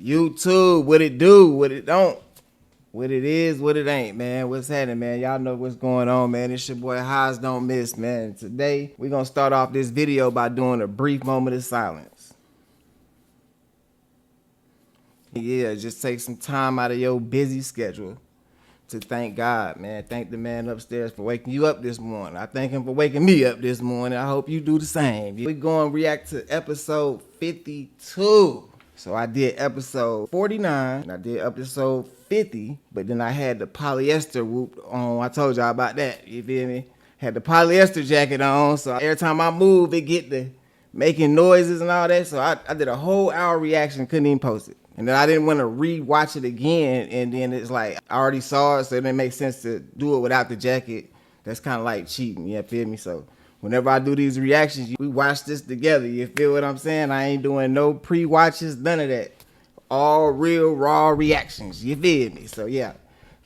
YouTube, what it do, what it don't, what it is, what it ain't, man. What's happening, man? Y'all know what's going on, man. It's your boy Highs Don't Miss, man. Today, we're going to start off this video by doing a brief moment of silence. Yeah, just take some time out of your busy schedule to thank God, man. Thank the man upstairs for waking you up this morning. I thank him for waking me up this morning. I hope you do the same. We're going to react to episode 52. So I did episode 49, and I did episode 50, but then I had the polyester whoop on. I told y'all about that, you feel me? Had the polyester jacket on, so every time I move, it get the making noises and all that. So I did a whole hour reaction, couldn't even post it. And then I didn't want to re-watch it again, and then it's like, I already saw it, so it didn't make sense to do it without the jacket. That's kind of like cheating, you feel me? So whenever I do these reactions, we watch this together, you feel what I'm saying? I ain't doing no pre-watches, none of that. All real, raw reactions, you feel me? So yeah,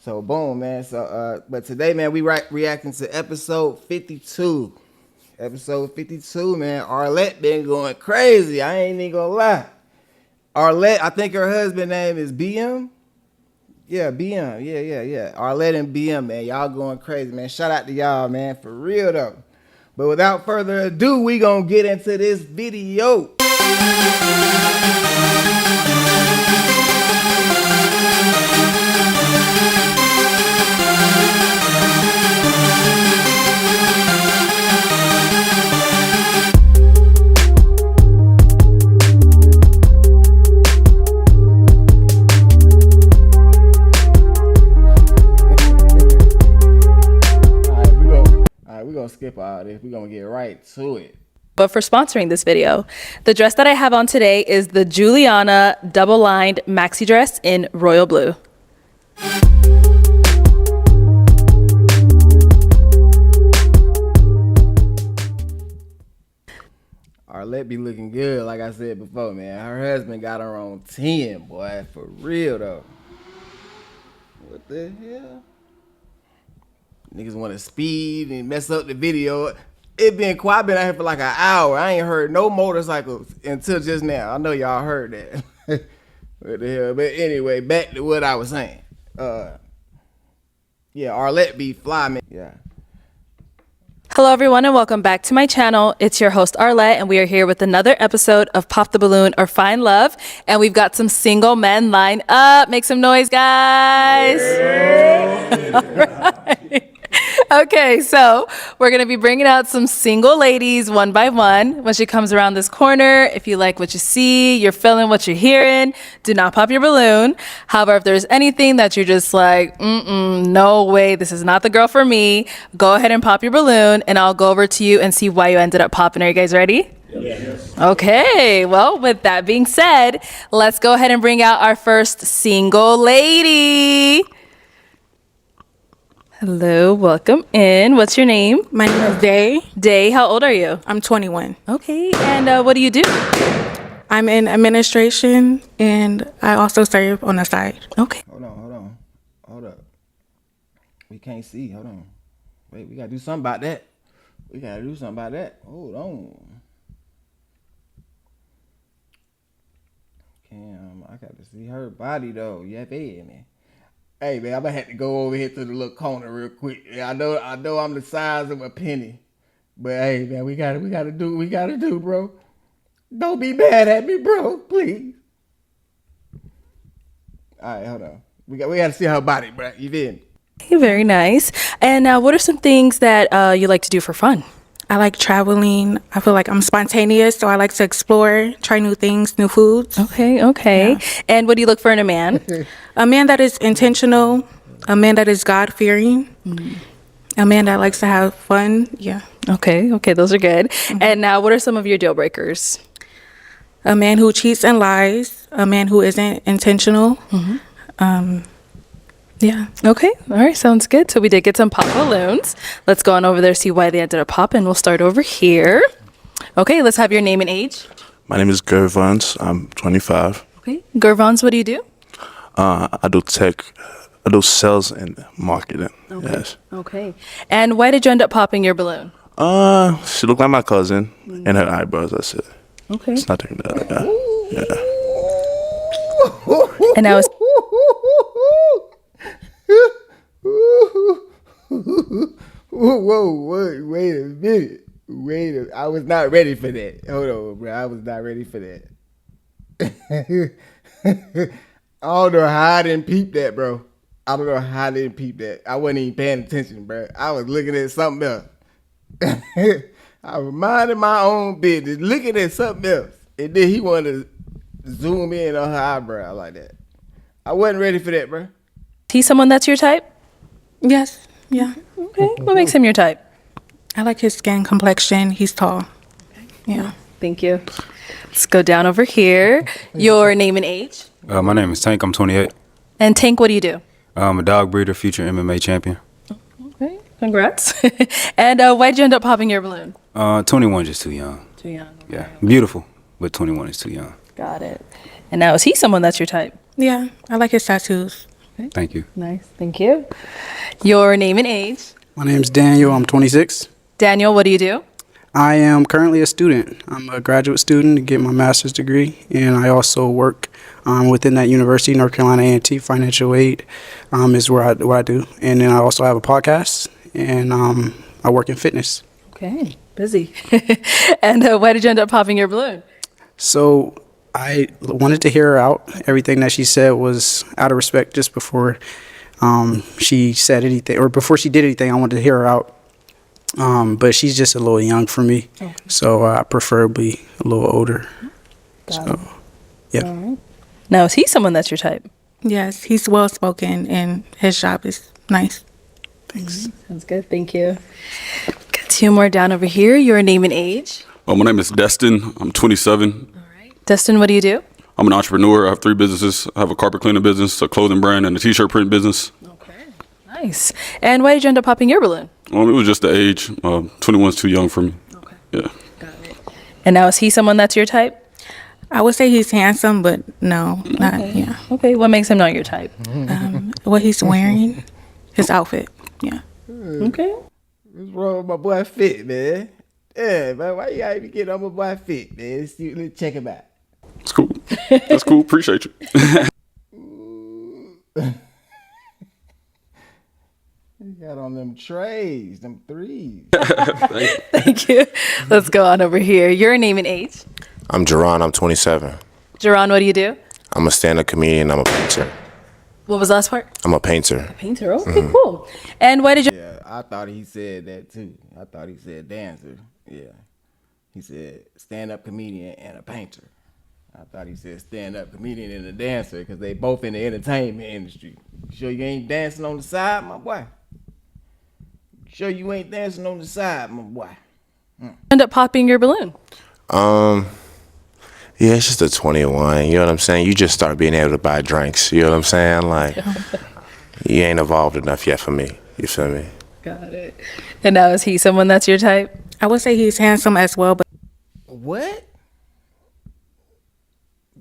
so boom, man. So, but today, man, we reacting to episode 52. Episode 52, man. Arlette been going crazy, I ain't even gonna lie. Arlette, I think her husband name is BM. Yeah, BM. Yeah. Arlette and BM, man. Y'all going crazy, man. Shout out to y'all, man. For real, though. But without further ado, we gonna get into this video. We're gonna skip all this. We're gonna get right to it. But for sponsoring this video, the dress that I have on today is the Juliana double-lined maxi dress in royal blue. Arlette be looking good, like I said before, man. Her husband got her on 10, boy. For real, though. What the hell? Niggas want to speed and mess up the video. It been quiet. I've been out here for like an hour. I ain't heard no motorcycles until just now. I know y'all heard that. What the hell? But anyway, back to what I was saying. Yeah, Arlette be fly, man. Yeah. Hello everyone and welcome back to my channel. It's your host Arlette and we are here with another episode of Pop the Balloon or Find Love. And we've got some single men lined up. Make some noise, guys. Yeah. All right. Okay, so we're going to be bringing out some single ladies one by one. When she comes around this corner, if you like what you see, you're feeling what you're hearing, do not pop your balloon. However, if there's anything that you're just like, no way, this is not the girl for me, go ahead and pop your balloon and I'll go over to you and see why you ended up popping. Are you guys ready? Yes. Okay, well, with that being said, let's go ahead and bring out our first single lady. Hello, welcome in. What's your name? My name is Day. Day, how old are you? I'm 21. Okay, and what do you do? I'm in administration, and I also serve on the side. Okay. Hold up. We can't see. Hold on. Wait, we gotta do something about that. Hold on. Damn, I got to see her body though. Yeah, baby. Hey man, I'm gonna have to go over here to the little corner real quick. Yeah, I know I'm the size of a penny. But hey man, we gotta do what we gotta do, bro. Don't be mad at me, bro, please. Alright, hold on. We gotta see her body, bro. You feel me? Okay, very nice. And what are some things that you like to do for fun? I like traveling. I feel like I'm spontaneous, so I like to explore, try new things, new foods. Okay. Yeah. And what do you look for in a man? A man that is intentional, a man that is God-fearing, a man that likes to have fun. Yeah. Okay, those are good. And now, what are some of your deal breakers? A man who cheats and lies, a man who isn't intentional. Yeah. Okay. All right. Sounds good. So we did get some pop balloons. Let's go on over there, see why they ended up popping. We'll start over here. Okay. Let's have your name and age. My name is Gervons. I'm 25. Okay. Gervons, what do you do? I do tech. I do sales and marketing. Okay. Yes. Okay. And why did you end up popping your balloon? She looked like my cousin and her eyebrows. That's it. Okay. It's nothing that. Yeah. And now it's Whoa, wait a minute. I was not ready for that. Hold on, bro. I was not ready for that. I don't know how I didn't peep that, bro. I don't know how I didn't peep that. I wasn't even paying attention, bro. I was looking at something else. I was minding my own business, looking at something else. And then he wanted to zoom in on her eyebrow like that. I wasn't ready for that, bro. he someone that's your type? Yes. Yeah. Okay. What makes him your type? I like his skin complexion. He's tall. Yeah. Thank you. Let's go down over here. Your name and age. My name is Tank. I'm 28. And Tank, what do you do? I'm a dog breeder, future MMA champion. Okay. Congrats. And why'd you end up popping your balloon? 21 just too young. Too young. Yeah, beautiful, but 21 is too young. Got it. And now is he someone that's your type? Yeah. I like his tattoos. Thank you. Nice. Thank you. Your name and age. My name's Daniel. I'm 26. Daniel, what do you do? I am currently a student. I'm a graduate student to get my master's degree, and I also work within that university, North Carolina A&T Financial Aid is what I do. And then I also have a podcast, and I work in fitness. Okay. Busy. And why did you end up popping your balloon? So I wanted to hear her out. Everything that she said was out of respect just before she said anything, or before she did anything, I wanted to hear her out. But she's just a little young for me, so preferably a little older. So, yeah. Now, is he someone that's your type? Yes. He's well spoken and his job is nice. Thanks. Sounds good. Thank you. Got two more down over here. Your name and age. My name is Destin. I'm 27. Destin, what do you do? I'm an entrepreneur. I have 3 businesses. I have a carpet cleaning business, a clothing brand, and a t-shirt print business. Okay. Nice. And why did you end up popping your balloon? It was just the age. 21's too young for me. Okay. Yeah. Got it. And now, is he someone that's your type? I would say he's handsome, but no, not, yeah. Okay. What makes him not your type? What he's wearing, his outfit, yeah. Okay. What's wrong with my boy Fit, man? Yeah, man. Why you gotta be getting on my boy Fit, man? Let's check him out. It's cool. That's cool. Appreciate you. He got on them trays, them 3s. Thank you. Let's go on over here. Your name and age. I'm Jerron. I'm 27. Jerron, what do you do? I'm a stand-up comedian. I'm a painter. What was the last part? I'm a painter. Painter. Okay, cool. And why did you? Yeah, I thought he said that too. I thought he said dancer. Yeah. He said stand-up comedian and a painter. I thought he said stand-up comedian and a dancer because they both in the entertainment industry. Sure you ain't dancing on the side, my boy? Sure you ain't dancing on the side, my boy? End up popping your balloon. Yeah, it's just a 21. You know what I'm saying? You just start being able to buy drinks. You know what I'm saying? Like, you ain't evolved enough yet for me. You feel me? Got it. And now, is he someone that's your type? I would say he's handsome as well, but What?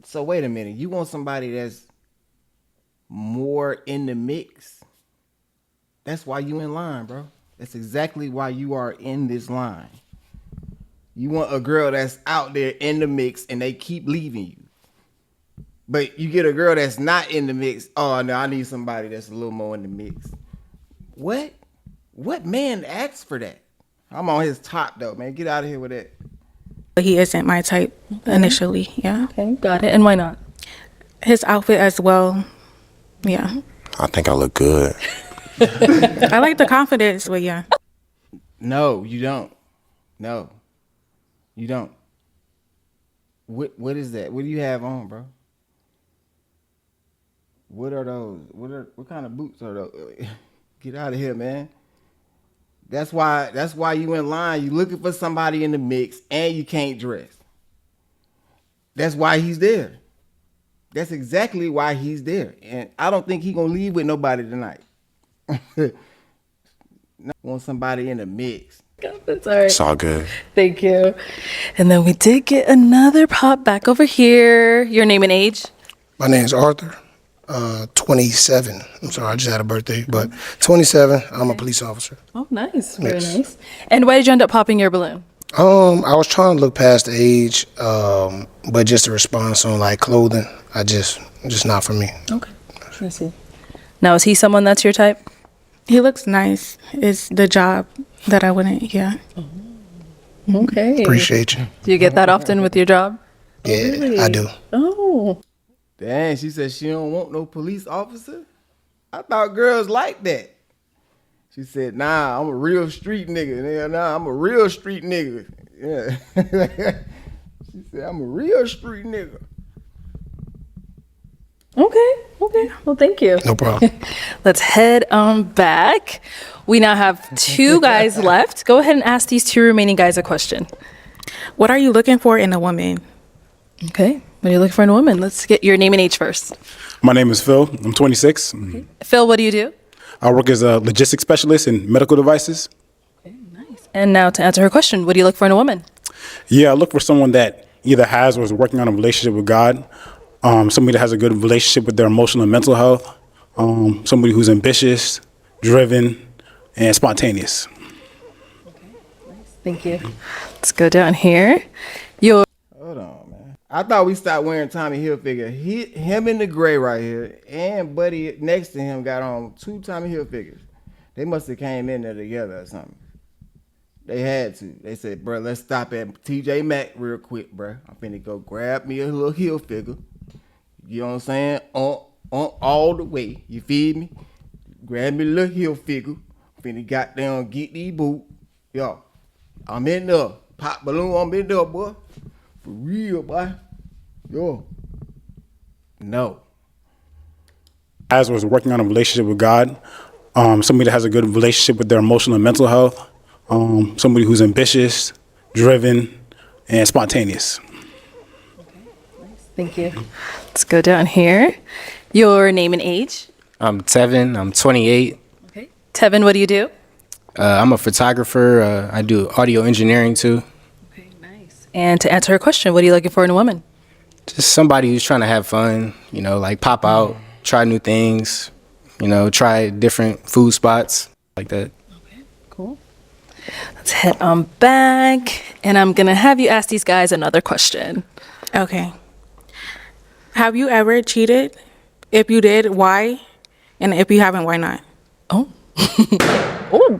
So wait a minute. You want somebody that's more in the mix? That's why you in line, bro. That's exactly why you are in this line. You want a girl that's out there in the mix and they keep leaving you. But you get a girl that's not in the mix. Oh, no, I need somebody that's a little more in the mix. What? What man asks for that? I'm on his top, though, man. Get out of here with that. he isn't my type initially, yeah. Okay, got it. And why not? His outfit as well, yeah. I think I look good. I like the confidence, but yeah. No, you don't. No, you don't. What is that? What do you have on, bro? What are those? What kind of boots are those? Get out of here, man. That's why you in line. You looking for somebody in the mix and you can't dress. That's why he's there. That's exactly why he's there. And I don't think he gonna leave with nobody tonight. Want somebody in the mix. That's all right. It's all good. Thank you. And then we did get another pop back over here. Your name and age? My name's Arthur, 27. I'm sorry, I just had a birthday, but 27. I'm a police officer. Oh, nice. Very Yes. nice. And why did you end up popping your balloon? I was trying to look past the age, but just the response on like clothing, I just just not for me. Okay. I see. Now, is he someone that's your type? He looks nice. It's the job that I wouldn't, yeah. Okay. Appreciate you. Do you get that often with your job? Yeah, I do. Oh. Dang, she said she don't want no police officer. I thought girls like that. She said, nah, I'm a real street nigga. Yeah, nah, I'm a real street nigga. Yeah. She said, I'm a real street nigga. Okay. Well, thank you. No problem. Let's head on back. We now have 2 guys left. Go ahead and ask these 2 remaining guys a question. What are you looking for in a woman? Okay. What are you looking for in a woman? Let's get your name and age first. My name is Phil. I'm 26. Phil, what do you do? I work as a logistics specialist in medical devices. And now to answer her question, what do you look for in a woman? Yeah, I look for someone that either has or is working on a relationship with God, somebody that has a good relationship with their emotional and mental health, somebody who's ambitious, driven, and spontaneous. Thank you. Let's go down here. Your Hold on, man. I thought we stopped wearing Tommy Hilfiger. Him in the gray right here, and Buddy next to him got on 2 Tommy Hilfigers. They must have came in there together or something. They had to. They said, bro, let's stop at TJ Maxx real quick, bro. I'm finna go grab me a little Hilfiger. You know what I'm saying? On all the way. You feel me? Grab me a little Hilfiger. Finna goddamn get these boots. Yo, I'm in there. Pop balloon, I'm in there, boy. For real, boy. Yo. No. As or is working on a relationship with God, somebody that has a good relationship with their emotional and mental health, somebody who's ambitious, driven, and spontaneous. Thank you. Let's go down here. Your name and age. I'm Tevin. I'm 28. Okay. Tevin, what do you do? I'm a photographer. I do audio engineering too. Okay, nice. And to answer her question, what are you looking for in a woman? Just somebody who's trying to have fun, like pop out, try new things, try different food spots like that. Okay, cool. Let's head on back. And I'm going to have you ask these guys another question. Okay. Have you ever cheated? If you did, why? And if you haven't, why not? Oh. Oh.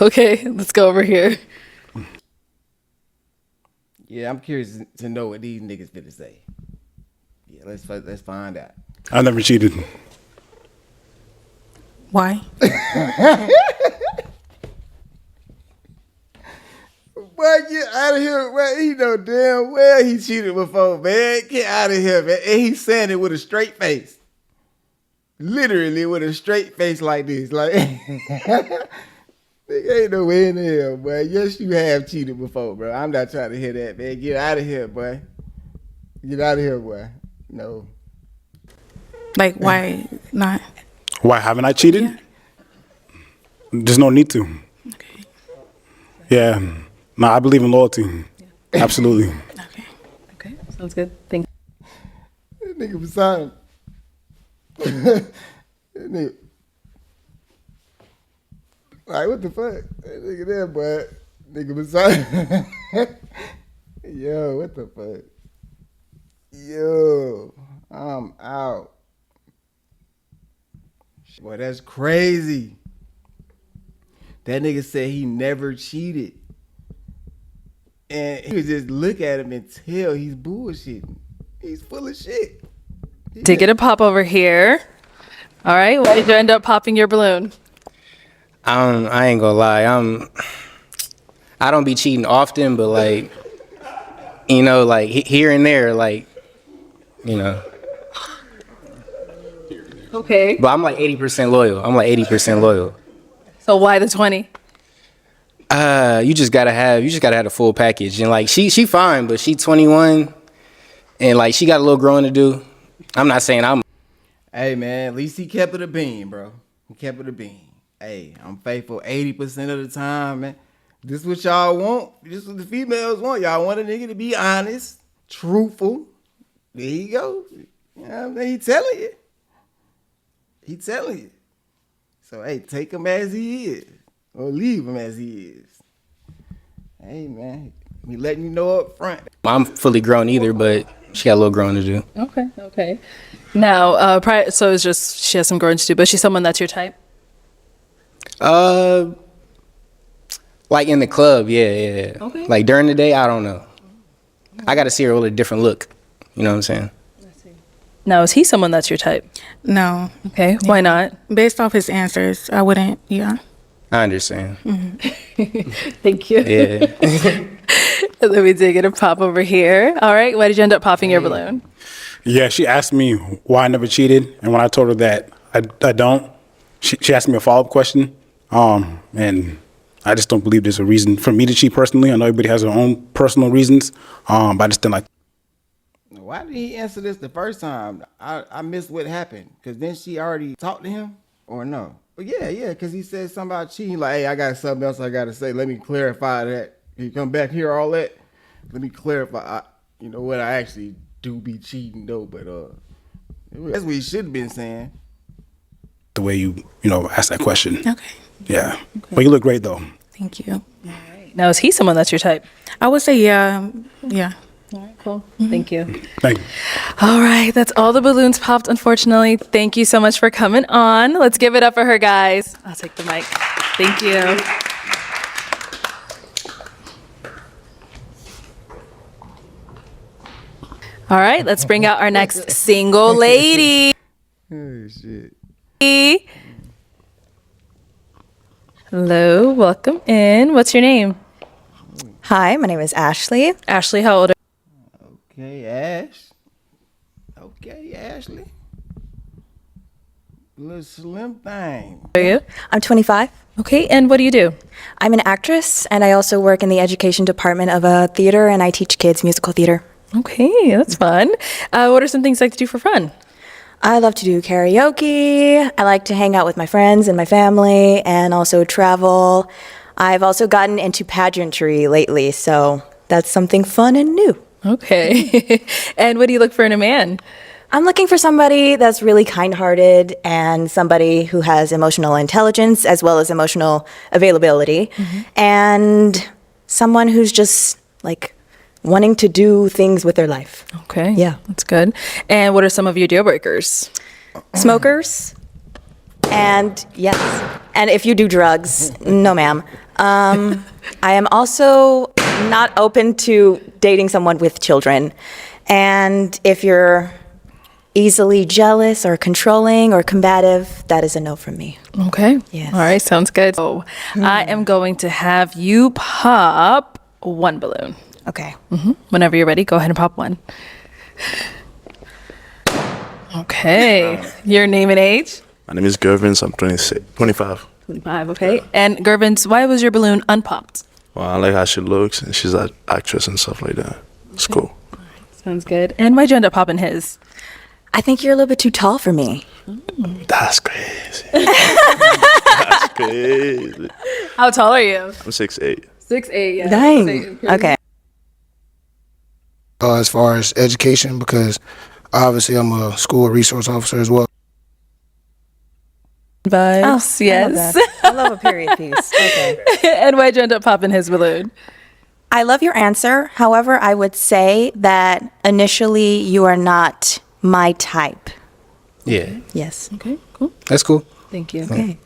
Okay, let's go over here. Yeah, I'm curious to know what these niggas finna say. Yeah, let's find out. I never cheated. Why? Boy, get out of here, man. He know damn well he cheated before, man. Get out of here, man. And he's saying it with a straight face. Literally with a straight face like this. Like, nigga ain't no way in hell, boy. Yes, you have cheated before, bro. I'm not trying to hear that, man. Get out of here, boy. Get out of here, boy. No. Like, why not? Why haven't I cheated? Yeah. There's no need to. Okay. Yeah. No, I believe in loyalty. Yeah. Absolutely. Okay. Okay, sounds good. Thank you. That nigga was silent. That nigga. Like, what the fuck? That nigga there, boy. Nigga was silent. Yo, what the fuck? Yo, I'm out. Boy, that's crazy. That nigga said he never cheated. And he could just look at him and tell he's bullshitting. He's full of shit. To get a pop over here. All right, why did you end up popping your balloon? I ain't gonna lie. I don't be cheating often, but like, like here and there, like, Okay. But I'm like 80% loyal. So why the 20? You just gotta have the full package. And like she fine, but she 21 and like she got a little growing to do. I'm not saying I'm. Hey man, at least he kept it a bean, bro. He kept it a bean. Hey, I'm faithful 80% of the time, man. This what y'all want. This what the females want. Y'all want a nigga to be honest, truthful. There you go. You know what I mean? He telling you. He telling you. So hey, take him as he is. Or leave him as he is. Hey man, we letting you know up front. I'm fully grown either, but She got a little growing to do. Okay. Now, so it's just she has some growing to do, but she's someone that's your type. Like in the club, yeah. Okay. Like during the day, I don't know. I got to see her with a different look. You know what I'm saying? Now, is he someone that's your type? No. Okay, why not? Based off his answers, I wouldn't. Yeah. I understand. Thank you. Yeah. And then we did get a pop over here. All right, why did you end up popping your balloon? Yeah, she asked me why I never cheated, and when I told her that I don't, she asked me a follow-up question, and I just don't believe there's a reason for me to cheat personally. I know everybody has their own personal reasons, but I just didn't like. Why did he answer this the first time? I missed what happened, because then she already talked to him, or no? But yeah, because he said something about cheating, like, hey, I got something else I got to say. Let me clarify that. You come back here, all that. Let me clarify. You know what? I actually do be cheating though, but that's what he should have been saying. The way you asked that question. Okay. Yeah, but you look great though. Thank you. Now, is he someone that's your type? I would say yeah. Yeah. All right, cool. Thank you. Thank you. All right, that's all the balloons popped, unfortunately. Thank you so much for coming on. Let's give it up for her, guys. I'll take the mic. Thank you. All right, let's bring out our next single lady. Oh, shit. Hello, welcome in. What's your name? Hi, my name is Ashley. Ashley, how old are Okay, Ash. Okay, Ashley. Little slim thing. you? I'm 25. Okay, and what do you do? I'm an actress, and I also work in the education department of a theater, and I teach kids musical theater. Okay, that's fun. What are some things you like to do for fun? I love to do karaoke. I like to hang out with my friends and my family, and also travel. I've also gotten into pageantry lately, so that's something fun and new. Okay. And what do you look for in a man? I'm looking for somebody that's really kind-hearted and somebody who has emotional intelligence as well as emotional availability, and someone who's just like wanting to do things with their life. Okay. Yeah. That's good. And what are some of your deal breakers? Smokers, and yes, and if you do drugs, no ma'am. I am also not open to dating someone with children, and if you're easily jealous or controlling or combative, that is a no from me. Okay. Yes. All right, sounds good. So I am going to have you pop one balloon. Okay. Whenever you're ready, go ahead and pop one. Okay. Your name and age? My name is Gervins. I'm 25. 25, okay. And Gervins, why was your balloon unpopped? Well, I like how she looks, and she's an actress and stuff like that. It's cool. Sounds good. And why'd you end up popping his? I think you're a little bit too tall for me. That's crazy. That's crazy. How tall are you? I'm 6'8". 6'8", yeah. Dang. Okay. As far as education, because obviously I'm a school resource officer as well. Vibes, yes. I love a period piece. Okay. And why'd you end up popping his balloon? I love your answer. However, I would say that initially you are not my type. Yeah. Yes. Okay, cool. That's cool. Thank you. Okay.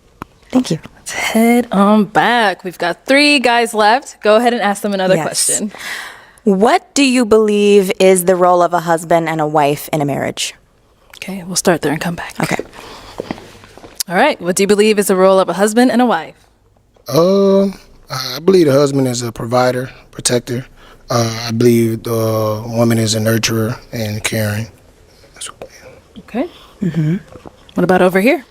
Thank you. Let's head on back. We've got 3 guys left. Go ahead and ask them another Yes. question. What do you believe is the role of a husband and a wife in a marriage? Okay, we'll start there and come back. Okay. All right. What do you believe is the role of a husband and a wife? I believe the husband is a provider, protector. I believe the woman is a nurturer and caring. Okay. What about over here?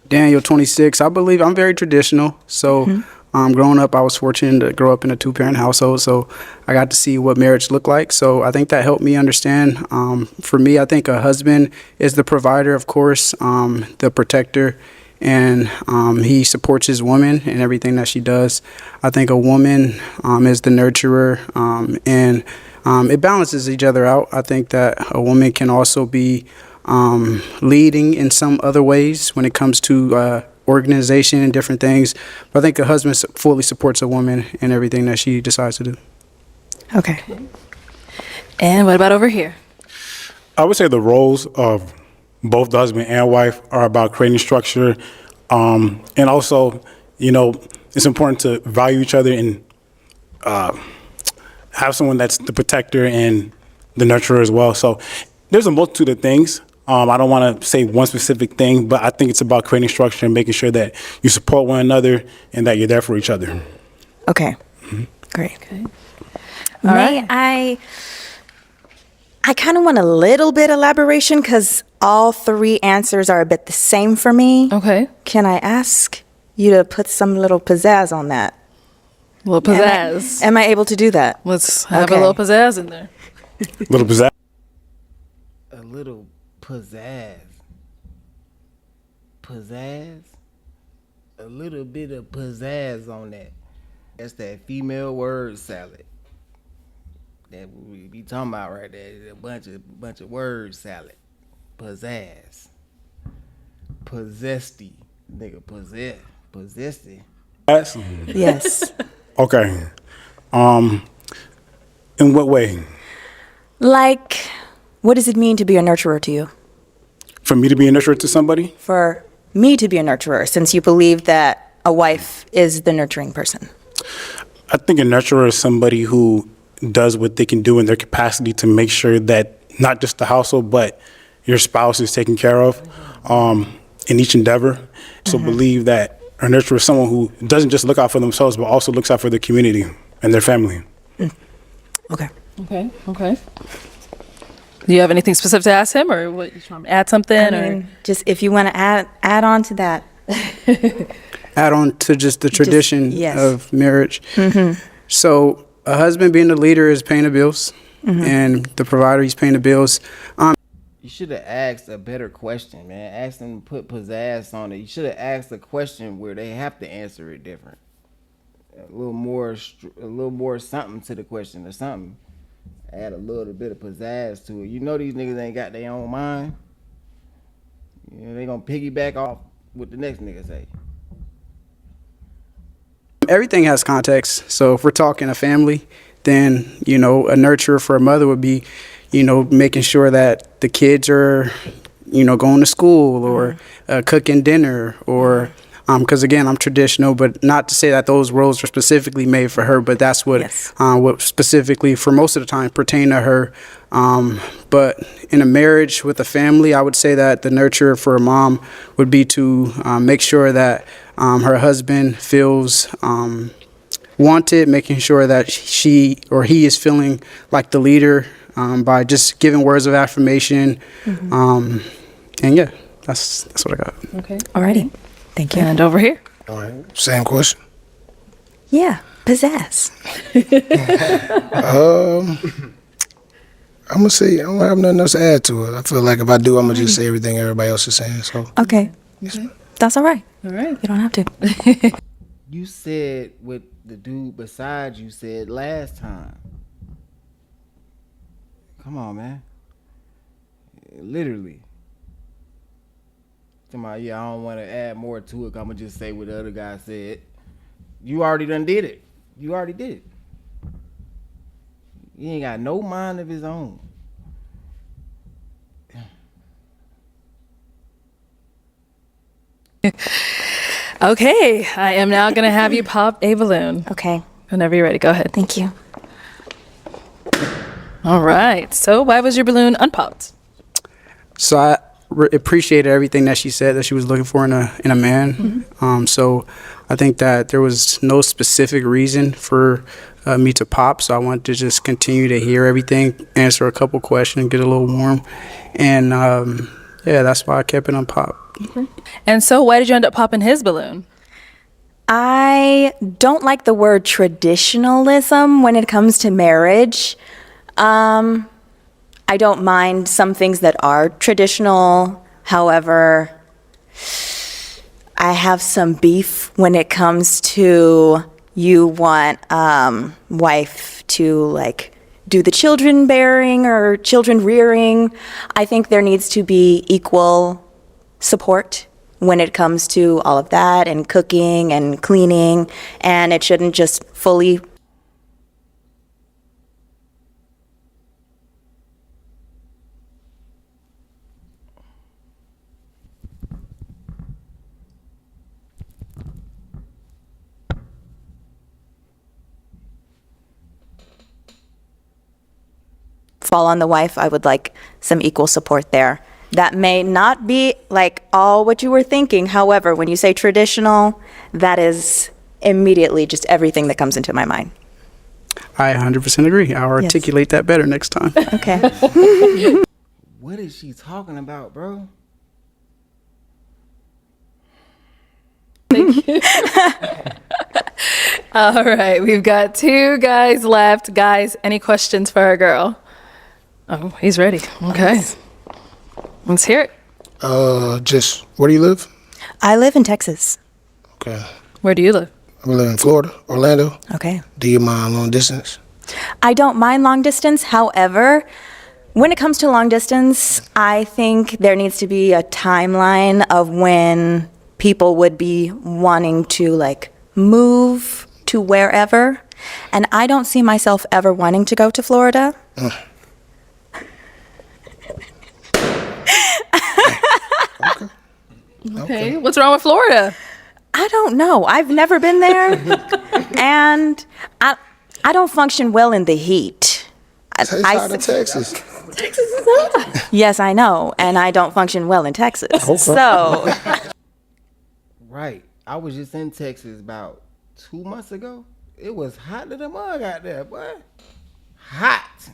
Daniel, 26. I believe I'm very traditional. So growing up, I was fortunate to grow up in a 2-parent household. So I got to see what marriage looked like. So I think that helped me understand. For me, I think a husband is the provider, of course, the protector, and he supports his woman in everything that she does. I think a woman is the nurturer, and it balances each other out. I think that a woman can also be leading in some other ways when it comes to organization and different things. But I think a husband fully supports a woman in everything that she decides to do. Okay. And what about over here? I would say the roles of both the husband and wife are about creating structure, and also, it's important to value each other and have someone that's the protector and the nurturer as well. So there's a multitude of things. I don't want to say one specific thing, but I think it's about creating structure and making sure that you support one another and that you're there for each other. Okay. Great. Okay. I kind of want a little bit elaboration because all three answers are a bit the same for me. Okay. Can I ask you to put some little pizzazz on that? A little pizzazz. Am I able to do that? Let's have Okay. a little pizzazz in there. Little pizzazz. A little pizzazz. Pizzazz? A little bit of pizzazz on that. That's that female word salad. That we be talking about right there. A bunch of word salad. Pizzazz. Possessedy. Nigga possessedy. Yes. Okay. In what way? Like, what does it mean to be a nurturer to you? For me to be a nurturer to somebody? For me to be a nurturer, since you believe that a wife is the nurturing person. I think a nurturer is somebody who does what they can do in their capacity to make sure that not just the household, but your spouse is taken care of in each endeavor. So believe that a nurturer is someone who doesn't just look out for themselves, but also looks out for their community and their family. Okay. Okay. Do you have anything specific to ask him, or what? You want me to add something, I mean, just if you want to add on to that. Add on to just the tradition yes. of marriage. So a husband being the leader is paying the bills, and the provider, he's paying the bills. You should have asked a better question, man. Ask them to put pizzazz on it. You should have asked a question where they have to answer it different. A little more something to the question or something. Add a little bit of pizzazz to it. You know these niggas ain't got their own mind. You know, they gonna piggyback off what the next nigga say. Everything has context. So if we're talking a family, then, a nurturer for a mother would be, making sure that the kids are, going to school or cooking dinner or, because again, I'm traditional, but not to say that those roles are specifically made for her, but that's what, what specifically for most of the time pertain to her. But in a marriage with a family, I would say that the nurturer for a mom would be to make sure that her husband feels wanted, making sure that she or he is feeling like the leader by just giving words of affirmation. And yeah, that's what I got. Okay. Alrighty. Thank you. And over here. All right. Same question. Yeah. Pizzazz. I'm gonna say I don't have nothing else to add to it. I feel like if I do, I'm gonna just say everything everybody else is saying. So Okay. That's all right. All right. You don't have to. You said what the dude beside you said last time. Come on, man. Literally. Somebody, I don't want to add more to it. I'm gonna just say what the other guy said. You already done did it. You already did it. He ain't got no mind of his own. Okay, I am now gonna have you pop a balloon. Okay. Whenever you're ready, go ahead. Thank you. All right. So, why was your balloon unpopped? So I appreciated everything that she said that she was looking for in a man. So I think that there was no specific reason for me to pop. So I wanted to just continue to hear everything, answer a couple questions, get a little warm, and yeah, that's why I kept it on pop. And so, why did you end up popping his balloon? I don't like the word traditionalism when it comes to marriage. I don't mind some things that are traditional. However, I have some beef when it comes to you want wife to like do the children bearing or children rearing. I think there needs to be equal support when it comes to all of that and cooking and cleaning, and it shouldn't just fully fall on the wife, I would like some equal support there. That may not be like all what you were thinking. However, when you say traditional, that is immediately just everything that comes into my mind. I 100% agree. I'll articulate that better next time. Okay. What is she talking about, bro? All right, we've got 2 guys left. Guys, any questions for our girl? Oh, he's ready. Okay. Let's hear it. Just where do you live? I live in Texas. Okay. Where do you live? I live in Florida, Orlando. Okay. Do you mind long distance? I don't mind long distance. However, when it comes to long distance, I think there needs to be a timeline of when people would be wanting to like move to wherever. And I don't see myself ever wanting to go to Florida. Okay. What's wrong with Florida? I don't know. I've never been there. And I don't function well in the heat. It's hot in Texas. Texas is hot. Yes, I know. And I don't function well in Texas. So, Right. I was just in Texas about 2 months ago. It was hot to the mug out there, boy. Hot.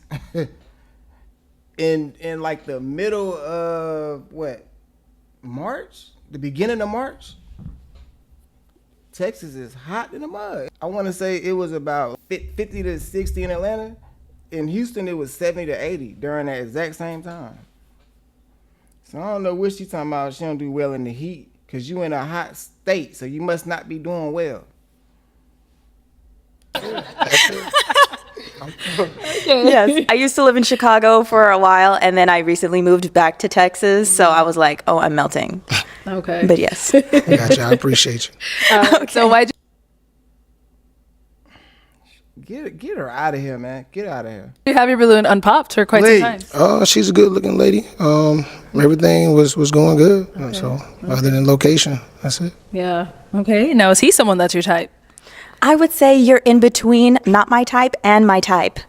in like the middle of March? The beginning of March? Texas is hot in the mud. I want to say it was about 50 to 60 in Atlanta. In Houston, it was 70 to 80 during that exact same time. So I don't know what she talking about. She don't do well in the heat because you in a hot state, so you must not be doing well. yes, I used to live in Chicago for a while, and then I recently moved back to Texas. So I was like, oh, I'm melting. Okay. But yes. I got you. I appreciate you. So why'd Get her out of here, man. Get out of here. you have your balloon unpopped for quite some time? She's a good looking lady. Everything was going good. So other than location, that's it. Yeah. Okay. Now, is he someone that's your type? I would say you're in between not my type and my type.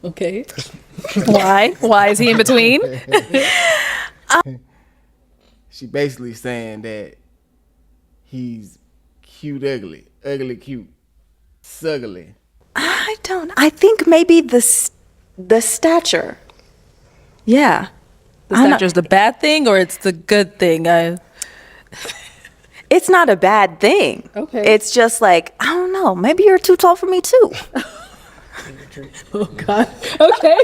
Okay. Why? Why is he in between? She basically saying that he's cute, ugly, ugly, cute, suggly. I think maybe the stature. Yeah. The stature's the bad thing or it's the good thing? It's not a bad thing. Okay. It's just like, I don't know, maybe you're too tall for me too. Oh, God. Okay.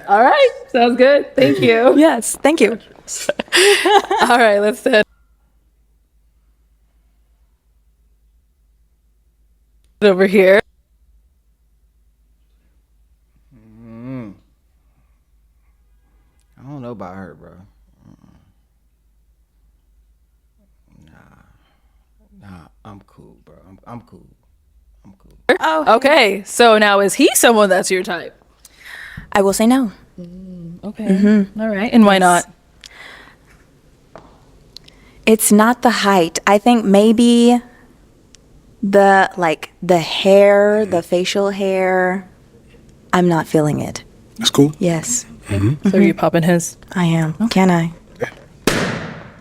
All right. Sounds good. Thank you. Yes, thank you. All right. Let's do it over here. I don't know about her, bro. Nah, I'm cool, bro. I'm cool. Oh, okay. So now is he someone that's your type? I will say no. Okay. All right. And why not? It's not the height. I think maybe the hair, the facial hair, I'm not feeling it. That's cool. Yes, So are you popping his? I am. Can I?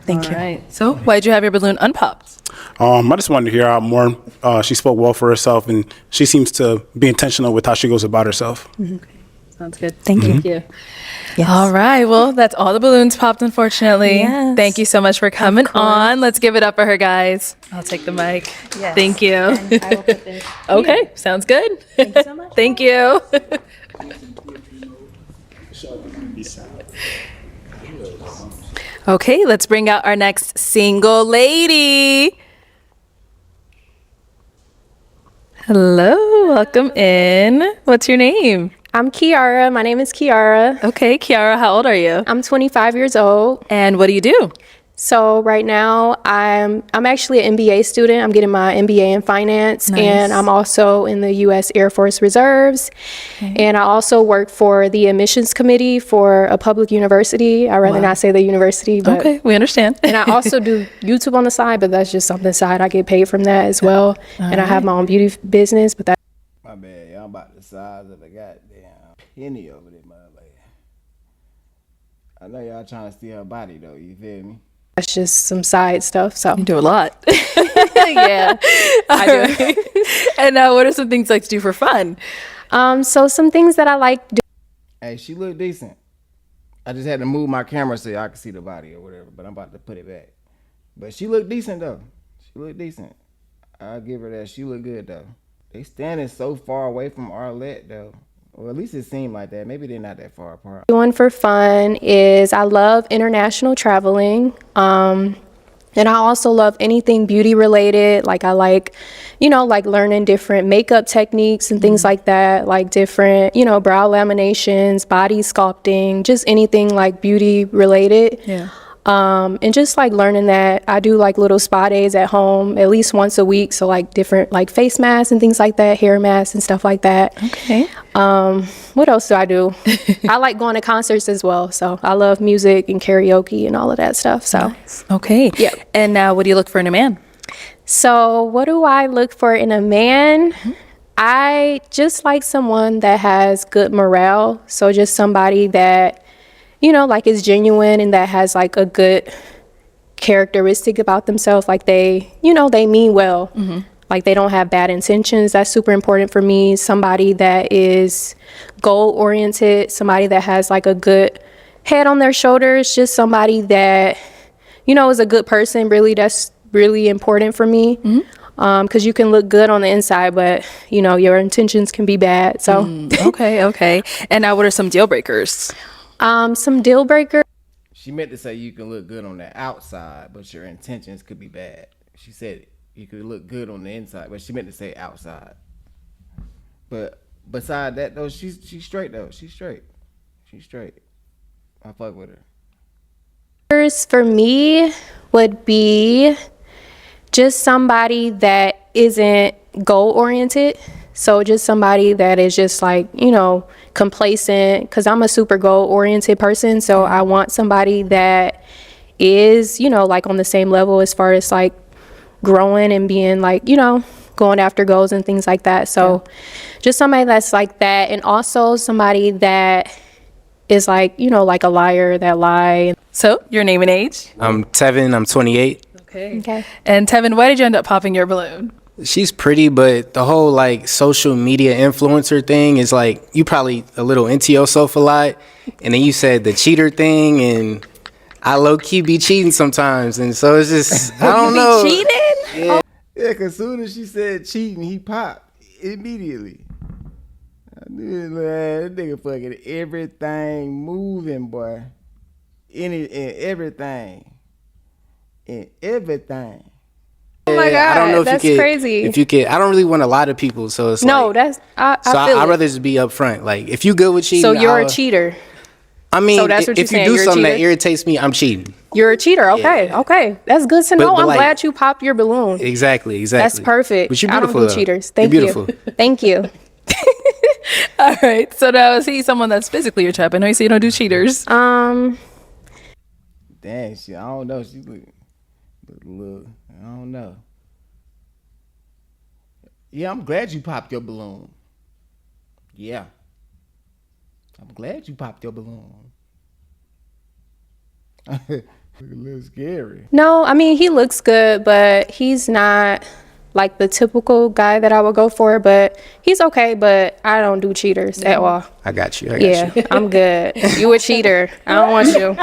Thank you. All right. So why'd you have your balloon unpopped? I just wanted to hear out more. She spoke well for herself, and she seems to be intentional with how she goes about herself. Sounds good. Thank you. Yeah. Yes. All right. Well, that's all the balloons popped, unfortunately. Yes. Thank you so much for coming on. Let's give it up for her, guys. I'll take the mic. Yes. Thank you. And I will put this Okay. Sounds good. Thank you so much. Thank you. Okay, let's bring out our next single lady. Hello, welcome in. What's your name? I'm Kiara. My name is Kiara. Okay, Kiara, how old are you? I'm 25 years old. And what do you do? So right now I'm actually an MBA student. I'm getting my MBA in finance, Nice. and I'm also in the U.S. Air Force Reserves. And I also work for the admissions committee for a public university. I'd rather not say the university, but Okay, we understand. and I also do YouTube on the side, but that's just something side. I get paid from that as well. And I have my own beauty business, but that My bad, y'all about the size of a goddamn penny over there, motherfucker. I know y'all trying to steal her body though. You feel me? That's just some side stuff. So You do a lot. yeah, I do. And what are some things you like to do for fun? So some things that I like do. Hey, she look decent. I just had to move my camera so y'all can see the body or whatever, but I'm about to put it back. But she look decent though. She look decent. I'll give her that. She look good though. They standing so far away from Arlette though. Or at least it seemed like that. Maybe they're not that far apart. Doing for fun is I love international traveling. And I also love anything beauty related. Like I like, like learning different makeup techniques and things like that, like different, brow laminations, body sculpting, just anything like beauty related. Yeah. And just like learning that. I do like little spa days at home at least once a week. So like different like face masks and things like that, hair masks and stuff like that. Okay. What else do I do? I like going to concerts as well. So I love music and karaoke and all of that stuff. So Nice. Okay. Yeah. And now, what do you look for in a man? So what do I look for in a man? I just like someone that has good morale. So just somebody that, like is genuine and that has like a good characteristic about themselves. Like they mean well. Like they don't have bad intentions. That's super important for me. Somebody that is goal oriented, somebody that has like a good head on their shoulders, just somebody that, is a good person. Really, that's really important for me. Because you can look good on the inside, but your intentions can be bad. So Okay. And now, what are some deal breakers? some deal breakers. She meant to say you can look good on the outside, but your intentions could be bad. She said you could look good on the inside, but she meant to say outside. But beside that though, she's straight though. She's straight. I fuck with her. For me would be just somebody that isn't goal oriented. So just somebody that is just like, complacent, because I'm a super goal oriented person. So I want somebody that is, like on the same level as far as like growing and being like, going after goals and things like that. So just somebody that's like that. And also somebody that is like, like a liar that lie. So, your name and age? I'm Tevin. I'm 28. Okay. And Tevin, why did you end up popping your balloon? She's pretty, but the whole like social media influencer thing is like you probably a little into yourself a lot. And then you said the cheater thing, and I low key be cheating sometimes, and so it's just I don't know. Cheating? Yeah, cause soon as she said cheating, he popped immediately. I knew it, man. That nigga fucking everything moving, boy. Everything. Oh my God, I don't know if that's you could, crazy. If you could, I don't really want a lot of people, so it's No, like, that's I so feel I'd it. rather just be upfront. Like if you good with cheating, So you're a cheater. I mean, So that's what you're if you saying, do you're a something that cheater? irritates me, I'm cheating. You're a cheater. Okay. Yeah. Okay. That's good to know. But I'm like- glad you popped your balloon. Exactly. That's perfect. But you're I beautiful. don't do though. cheaters. You're Thank you. beautiful. Thank you. All right. So now, is he someone that's physically your type? I know you say you don't do cheaters. Dang, I don't know. She look a little, I don't know. Yeah, I'm glad you popped your balloon. Yeah. I'm glad you popped your balloon. Look a little scary. No, I mean, he looks good, but he's not like the typical guy that I would go for, but he's okay, but I don't do cheaters at all. I got you. Yeah, I'm good. You a cheater. I don't want you.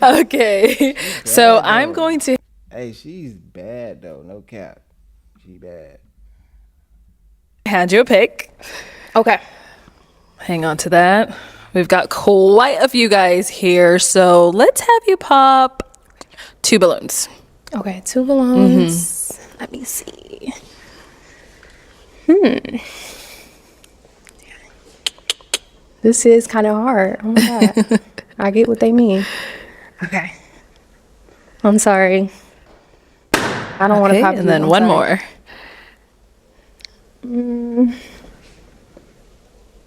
Okay. So I'm going to Hey, she's bad though. No cap. She bad. hand you a pick. Okay. Hang on to that. We've got quite a few guys here, so let's have you pop 2 balloons. Okay, 2 balloons. Let me see. This is kind of hard. Oh my God. I get what they mean. Okay. I'm sorry. I don't want to Okay, pop and you. then I'm one sorry. more.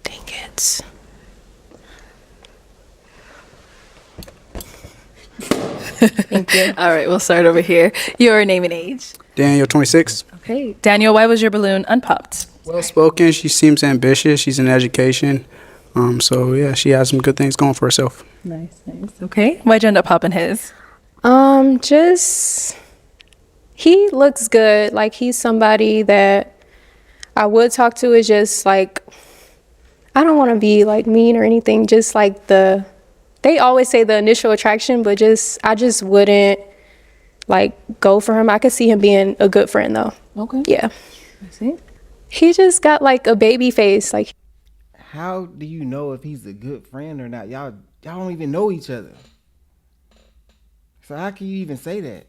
Dang it. Thank you. All right, we'll start over here. Your name and age. Daniel, 26. Okay. Daniel, why was your balloon unpopped? Well spoken. She seems ambitious. She's in education. So yeah, she has some good things going for herself. Nice. Okay. Why'd you end up popping his? Just he looks good. Like he's somebody that I would talk to. Is just like I don't want to be like mean or anything. Just like they always say the initial attraction, but I just wouldn't like go for him. I could see him being a good friend though. Okay. Yeah. I see. He just got like a baby face. Like How do you know if he's a good friend or not? Y'all don't even know each other. So how can you even say that?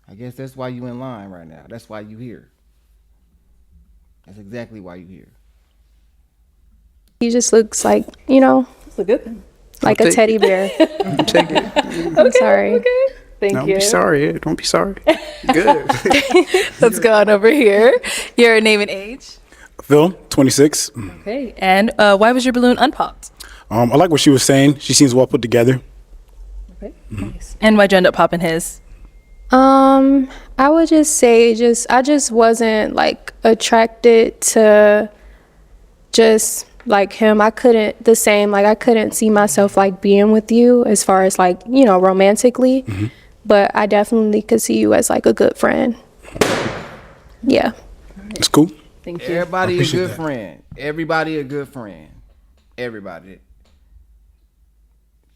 I guess that's why you in line right now. That's why you here. That's exactly why you here. he just looks like, you know, That's a good thing. like a teddy bear. Take it. I'm sorry. Thank Don't you. be sorry. Don't be sorry. Good. Let's go on over here. Your name and age. Phil, 26. Okay. And why was your balloon unpopped? I like what she was saying. She seems well put together. Okay. Nice. And why'd you end up popping his? I would just say I just wasn't like attracted to just like him. I couldn't see myself like being with you as far as like, you know, romantically, but I definitely could see you as like a good friend. Yeah. It's cool. Thank you. Everybody a good friend. Everybody a good friend. Everybody.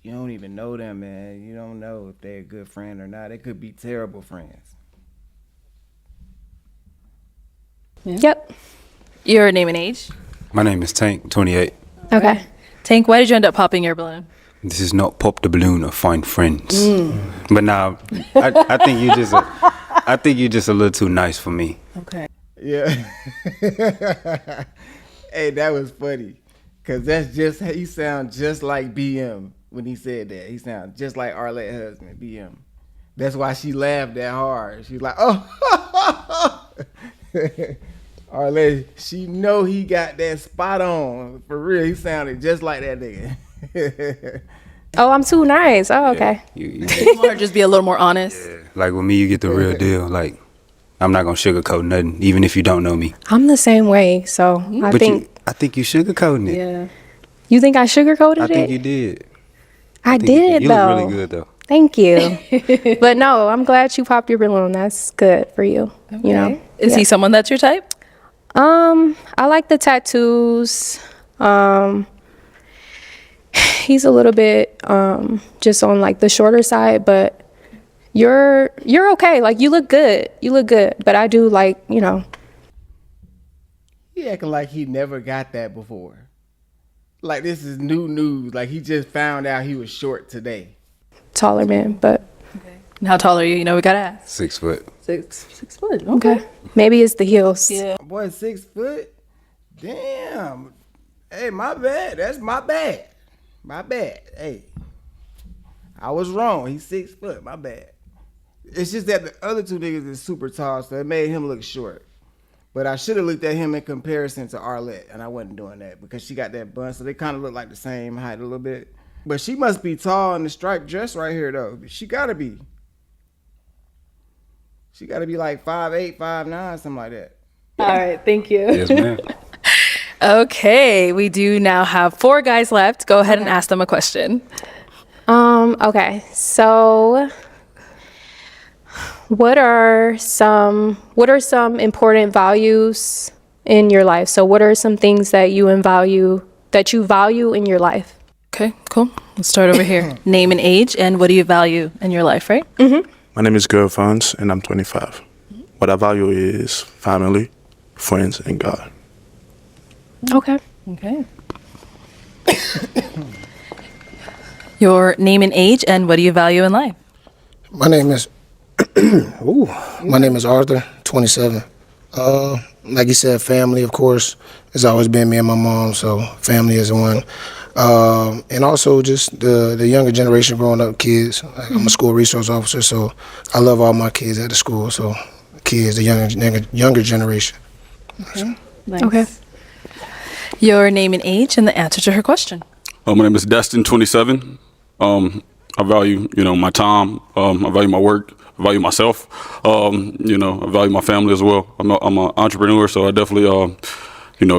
You don't even know them, man. You don't know if they're a good friend or not. They could be terrible friends. Yeah. Yep. Your name and age. My name is Tank, 28. Okay. Tank, why did you end up popping your balloon? This is not pop the balloon or find friends. But now, I think you're just a little too nice for me. Okay. Yeah. Hey, that was funny. Cause that's just he sound just like BM when he said that. He sound just like Arlette's husband, BM. That's why she laughed that hard. She's like, oh. Arlette, she know he got that spot on. For real, he sounded just like that nigga. Oh, I'm too nice. Oh, okay. You Or just be a little more honest. like with me, you get the real deal. Like, I'm not gonna sugarcoat nothing, even if you don't know me. I'm the same way. So I think you sugarcoating it. Yeah. you think I sugarcoated I it? think you did. I did you though. look really good though. Thank you. But no, I'm glad you popped your balloon. That's good for you. You know. Is he someone that's your type? I like the tattoos. He's a little bit just on like the shorter side, but you're okay. Like you look good. You look good. But I do like, you know. He acting like he never got that before. Like this is new news. Like he just found out he was short today. Taller man, but And how tall are you? You know, we gotta ask. 6 foot. 6 foot. okay. Maybe it's the heels. Yeah. Boy, 6 foot? Damn. Hey, my bad. That's my bad. My bad. Hey. I was wrong. He's 6 foot. My bad. It's just that the other two niggas is super tall, so it made him look short. But I should have looked at him in comparison to Arlette, and I wasn't doing that because she got that bun, so they kind of look like the same height a little bit. But she must be tall in the striped dress right here, though. She gotta be. She gotta be like 5'8", 5'9", something like that. All right. Thank you. Yes, ma'am. Okay. We do now have 4 guys left. Go ahead and ask them a question. Okay. So what are some important values in your life? So what are some things that you value in your life? Okay, cool. Let's start over here. Name and age, and what do you value in your life, right? My name is Gerfons, and I'm 25. What I value is family, friends, and God. Okay. Okay. Your name and age, and what do you value in life? My name is my name is Arthur, 27. Like you said, family, of course, has always been me and my mom, so family is one. And also just the younger generation growing up, kids. I'm a school resource officer, so I love all my kids at the school, so kids, the younger generation. Okay. Nice. Okay. Your name and age, and the answer to her question. My name is Destin, 27. I value, my time. I value my work. I value myself. I value my family as well. I'm an entrepreneur, so I definitely,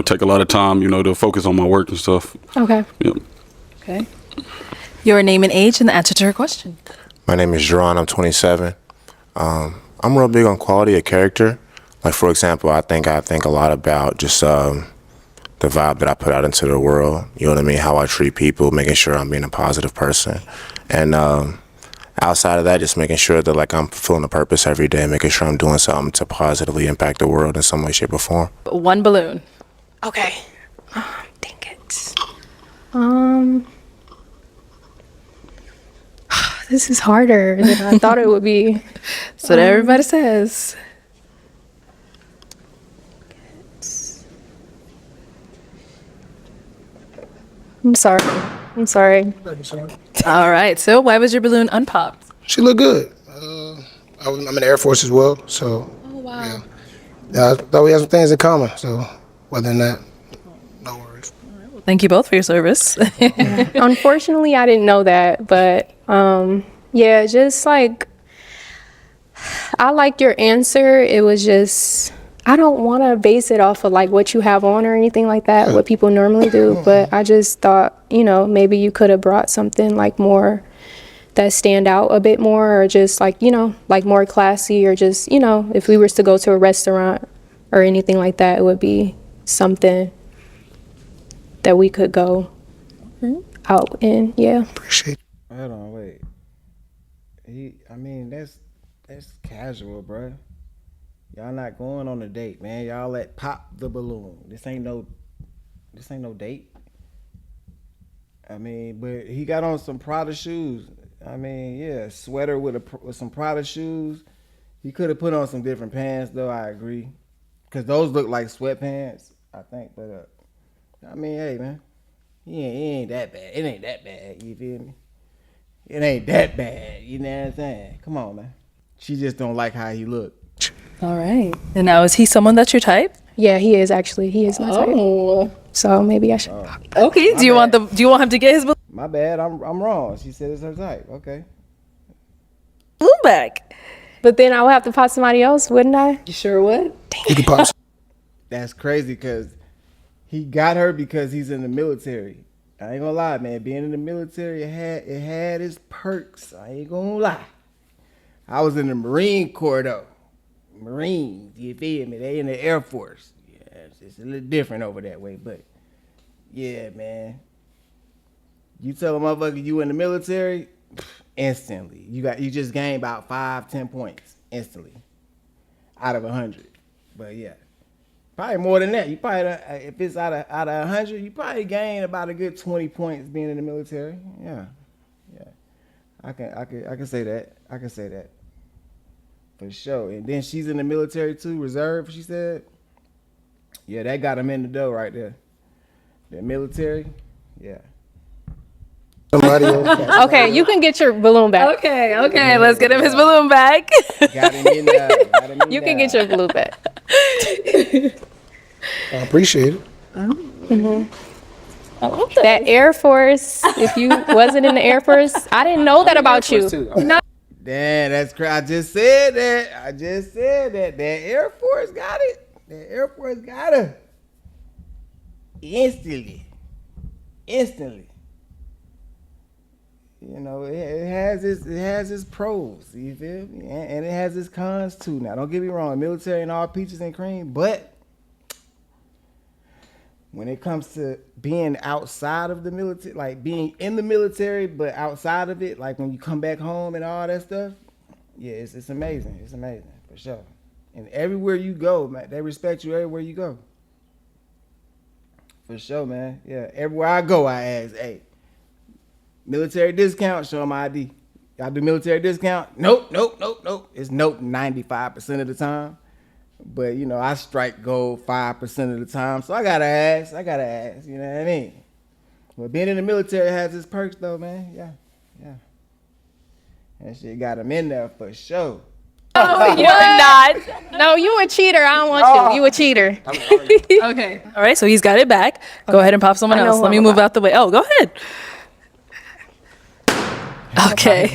take a lot of time, to focus on my work and stuff. Okay. Yep. Okay. Your name and age and the answer to her question. My name is Jerron. I'm 27. I'm real big on quality of character. Like, for example, I think a lot about just the vibe that I put out into the world. You know what I mean? How I treat people, making sure I'm being a positive person. And outside of that, just making sure that, like, I'm fulfilling a purpose every day, making sure I'm doing something to positively impact the world in some way, shape, or form. One balloon. Okay. Dang it. This is harder than I thought it would be. That's what everybody says. I'm sorry. All right. So why was your balloon unpopped? She looked good. I'm in the Air Force as well, so. Oh, wow. Yeah, I thought we had some things in common, so other than that, no worries. Thank you both for your service. Unfortunately, I didn't know that, but yeah, just like I liked your answer. It was just I don't want to base it off of like what you have on or anything like that, what people normally do. But I just thought, maybe you could have brought something like more that stand out a bit more, or just like like more classy, or just if we were to go to a restaurant or anything like that, it would be something that we could go out in. Yeah. Appreciate it. Hold on, wait. That's casual, bruh. Y'all not going on a date, man. Y'all let pop the balloon. This ain't no date. But he got on some Prada shoes. Sweater with some Prada shoes. He could have put on some different pants, though. I agree, cause those look like sweatpants, I think. But hey, man, he ain't that bad. It ain't that bad. You feel me? It ain't that bad. You know what I'm saying? Come on, man. She just don't like how he look. All right. And now, is he someone that's your type? Yeah, he is actually. He is my type. So maybe I should. Okay. Do you want him to get his balloon? My bad. I'm wrong. She said it's her type. Okay. Balloon back. But then I would have to pop somebody else, wouldn't I? You sure would? You can pop. That's crazy because he got her because he's in the military. I ain't gonna lie, man. Being in the military, it had its perks. I ain't gonna lie. I was in the Marine Corps though. Marines, you feel me? They in the Air Force. Yeah, it's a little different over that way, but yeah, man. You tell a motherfucker you in the military, instantly. You just gain about 5-10 points instantly out of 100. But yeah, probably more than that. You probably if it's out of 100, you probably gain about a good 20 points being in the military. Yeah. I can say that. I can say that. For sure. And then she's in the military too, reserve, she said. Yeah, that got him in the dough right there. The military, yeah. Somebody else. Okay, you can get your balloon back. Okay. Let's get him his balloon back. Got him in there. You can get your balloon back. I appreciate it. That Air Force, if you wasn't in the Air Force, I didn't know that about you. No. Damn, that's crazy. I just said that. That Air Force got it. That Air Force got her. Instantly. It has its pros, you feel me? And it has its cons too. Now, don't get me wrong, military and all peaches and cream, but when it comes to being outside of the military, like being in the military but outside of it, like when you come back home and all that stuff, yeah, it's amazing. It's amazing, for sure. And everywhere you go, man, they respect you everywhere you go. For sure, man. Yeah, everywhere I go, I ask, hey, military discount, show them ID. Y'all do military discount? Nope. It's nope 95% of the time. But, I strike gold 5% of the time. So I gotta ask, you know what I mean? Well, being in the military has its perks though, man. Yeah. That shit got him in there for sure. No, you're not. No, you a cheater. I don't want you. You a cheater. Okay. All right. So he's got it back. Go ahead and pop someone else. Let me move out the way. Oh, go ahead. Okay.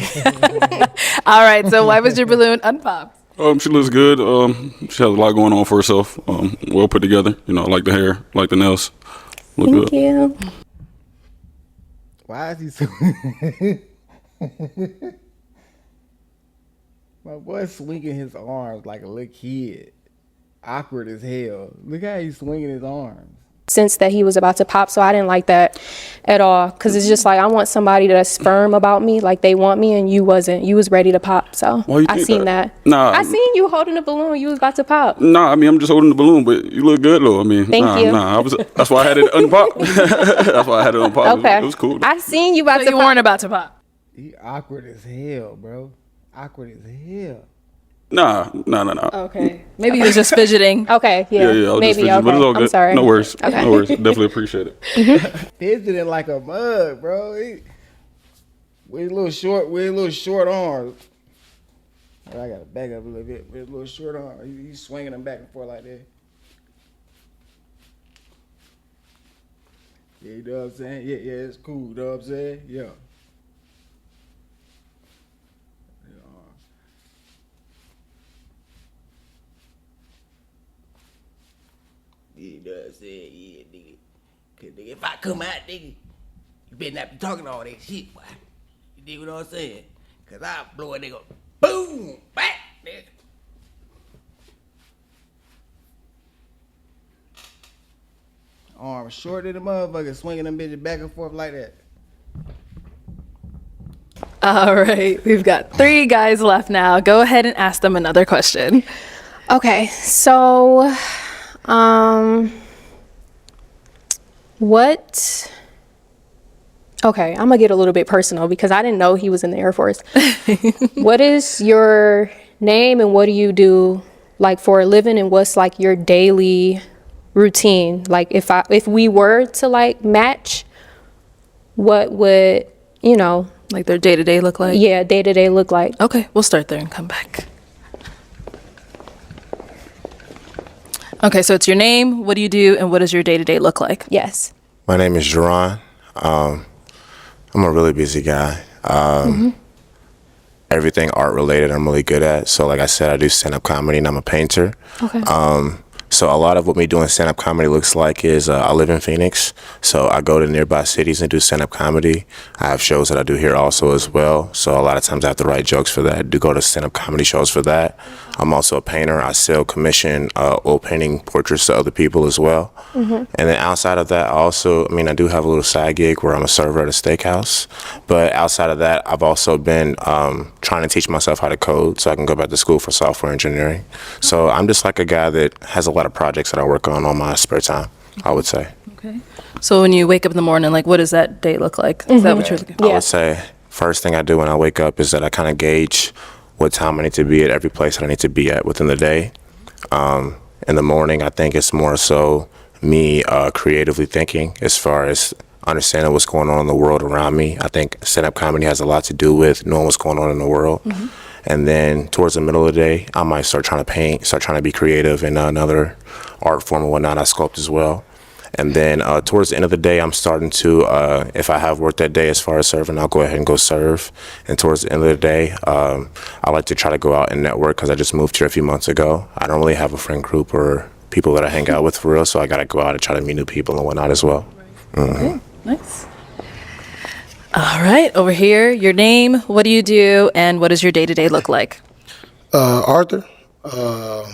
All right. So why was your balloon unpopped? She looks good. She has a lot going on for herself. Well put together. You know, I like the hair, like the nails. Look Thank good. you. Why is he so? My boy swinging his arms like a little kid. Awkward as hell. Look how he's swinging his arms. Sense that he was about to pop, so I didn't like that at all. Cause it's just like I want somebody that's firm about me, like they want me, and you wasn't. You was ready to pop, so Why you I think seen that? that. Nah. I seen you holding the balloon. You was about to pop. Nah, I mean, I'm just holding the balloon, but you look good, though. I mean, Thank you. That's why I had it unpopped. That's why I had it unpopped. Okay. It was cool. I seen you about So to you pop. weren't about to pop. He awkward as hell, bro. Awkward as hell. Nah. Okay. Maybe he was just fidgeting. Okay, yeah, Yeah, I was just maybe. fidgeting, Okay, but it's all good. I'm sorry. No worries. Okay. No worries. Definitely appreciate it. Fidgeting like a mug, bro. With little short arms. Oh, I gotta back up a little bit. With little short arms, he's swinging them back and forth like that. Yeah, you know what I'm saying? Yeah, it's cool. You know what I'm saying? Yeah. You know what I'm saying? Yeah, nigga. Cause nigga, if I come out, nigga, you better not be talking all that shit, boy. You dig what I'm saying? Cause I'll blow a nigga, boom, back, nigga. Arms short than the motherfucker, swinging them bitches back and forth like that. All right. We've got 3 guys left now. Go ahead and ask them another question. Okay, so, what? Okay, I'm gonna get a little bit personal because I didn't know he was in the Air Force. What is your name and what do you do like for a living, and what's like your daily routine? Like if we were to like match, what would, you know, Like their day-to-day look like? yeah, day to day look like? Okay, we'll start there and come back. Okay, so it's your name, what do you do, and what does your day-to-day look like? Yes. My name is Jerron. I'm a really busy guy. Everything art related I'm really good at. So like I said, I do stand-up comedy and I'm a painter. Okay. So a lot of what me doing stand-up comedy looks like is I live in Phoenix, so I go to nearby cities and do stand-up comedy. I have shows that I do here also as well, so a lot of times I have to write jokes for that. I do go to stand-up comedy shows for that. I'm also a painter. I sell commission oil painting portraits to other people as well. And then outside of that, I do have a little side gig where I'm a server at a steakhouse. But outside of that, I've also been trying to teach myself how to code so I can go back to school for software engineering. So I'm just like a guy that has a lot of projects that I work on my spare time, I would say. Okay. So when you wake up in the morning, like what does that day look like? Is that what you're looking for? I would say first thing I do when I wake up is that I kind of gauge what time I need to be at every place that I need to be at within the day. In the morning, I think it's more so me creatively thinking as far as understanding what's going on in the world around me. I think stand-up comedy has a lot to do with knowing what's going on in the world. And then towards the middle of the day, I might start trying to paint, start trying to be creative in another art form and whatnot. I sculpt as well. And then towards the end of the day, I'm starting to, if I have work that day as far as serving, I'll go ahead and go serve. And towards the end of the day, I like to try to go out and network because I just moved here a few months ago. I don't really have a friend group or people that I hang out with for real, so I got to go out and try to meet new people and whatnot as well. Okay, nice. All right, over here, your name, what do you do, and what does your day-to-day look like? Arthur.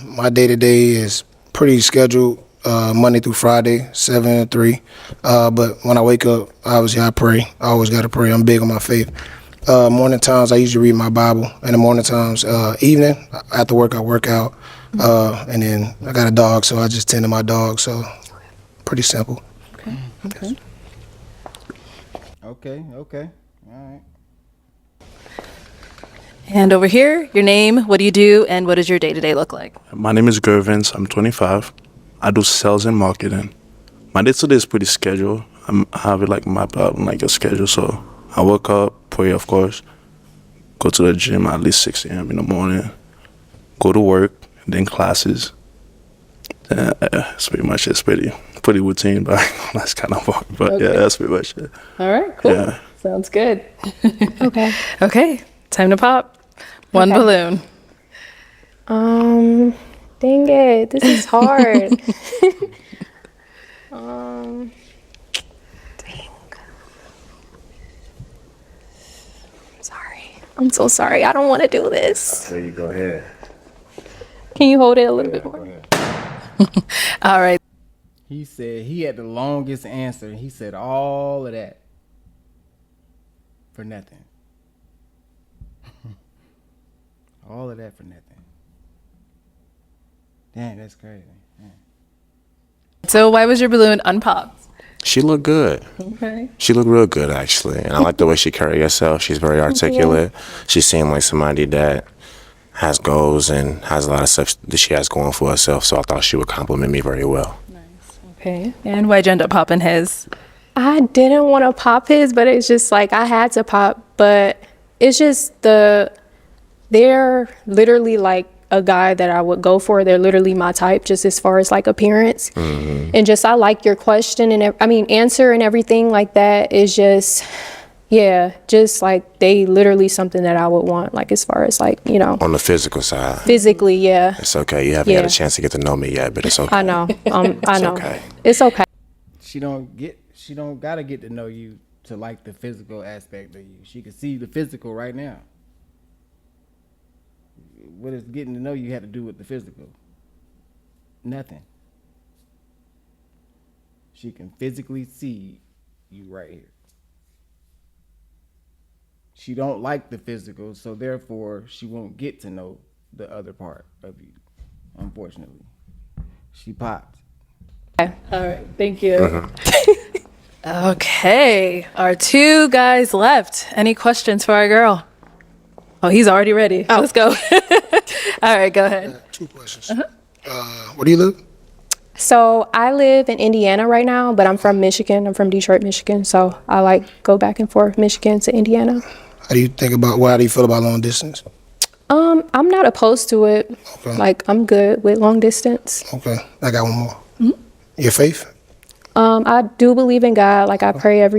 My day to day is pretty scheduled. Monday through Friday, 7 to 3. But when I wake up, obviously I pray. I always got to pray. I'm big on my faith. Morning times, I usually read my Bible. In the morning times, evening, after work, I work out. And then I got a dog, so I just tend to my dog. So pretty simple. Okay. Okay. All right. And over here, your name, what do you do, and what does your day-to-day look like? My name is Gervins. I'm 25. I do sales and marketing. My day-to-day is pretty scheduled. I have it like mapped out in like a schedule. So I wake up, pray, of course, go to the gym at least 6 a.m. in the morning, go to work, then classes. That's pretty much it. It's pretty routine, but that's kind of hard. But yeah, that's pretty much it. All right, cool. Yeah. Sounds good. Okay. Okay, time to pop one Okay. balloon. Dang it, this is hard. Dang. Sorry. I'm so sorry. I don't want to do this. There you go ahead. Can you hold it a little bit more? All right. He said he had the longest answer. He said all of that for nothing. All of that for nothing. Damn, that's crazy. Damn. So why was your balloon unpopped? She looked good. Okay. She looked real good, actually. And I like the way she carried herself. She's very articulate. She seemed like somebody that has goals and has a lot of stuff that she has going for herself. So I thought she would compliment me very well. Okay. And why'd you end up popping his? I didn't want to pop his, but it's just like I had to pop. But it's just they're literally like a guy that I would go for. They're literally my type, just as far as like appearance. And just I like your question and answer and everything like that is just, yeah, just like they literally something that I would want, like as far as like, you know. On the physical side. Physically, yeah. It's okay. You haven't had a chance to get to know me yet, but it's okay. I know. I know. Okay. It's okay. She don't gotta get to know you to like the physical aspect of you. She can see the physical right now. What does getting to know you have to do with the physical? Nothing. She can physically see you right here. She don't like the physical, so therefore she won't get to know the other part of you. Unfortunately, she popped. All right. Thank you. Okay. Our two guys left. Any questions for our girl? Oh, he's already ready. Let's go. All right, go ahead. 2 questions. Where do you live? So I live in Indiana right now, but I'm from Michigan. I'm from Detroit, Michigan. So I like go back and forth Michigan to Indiana. How do you feel about long distance? I'm not opposed to it. Okay. Like I'm good with long distance. Okay, I got one more. Your faith? I do believe in God. Like I pray every.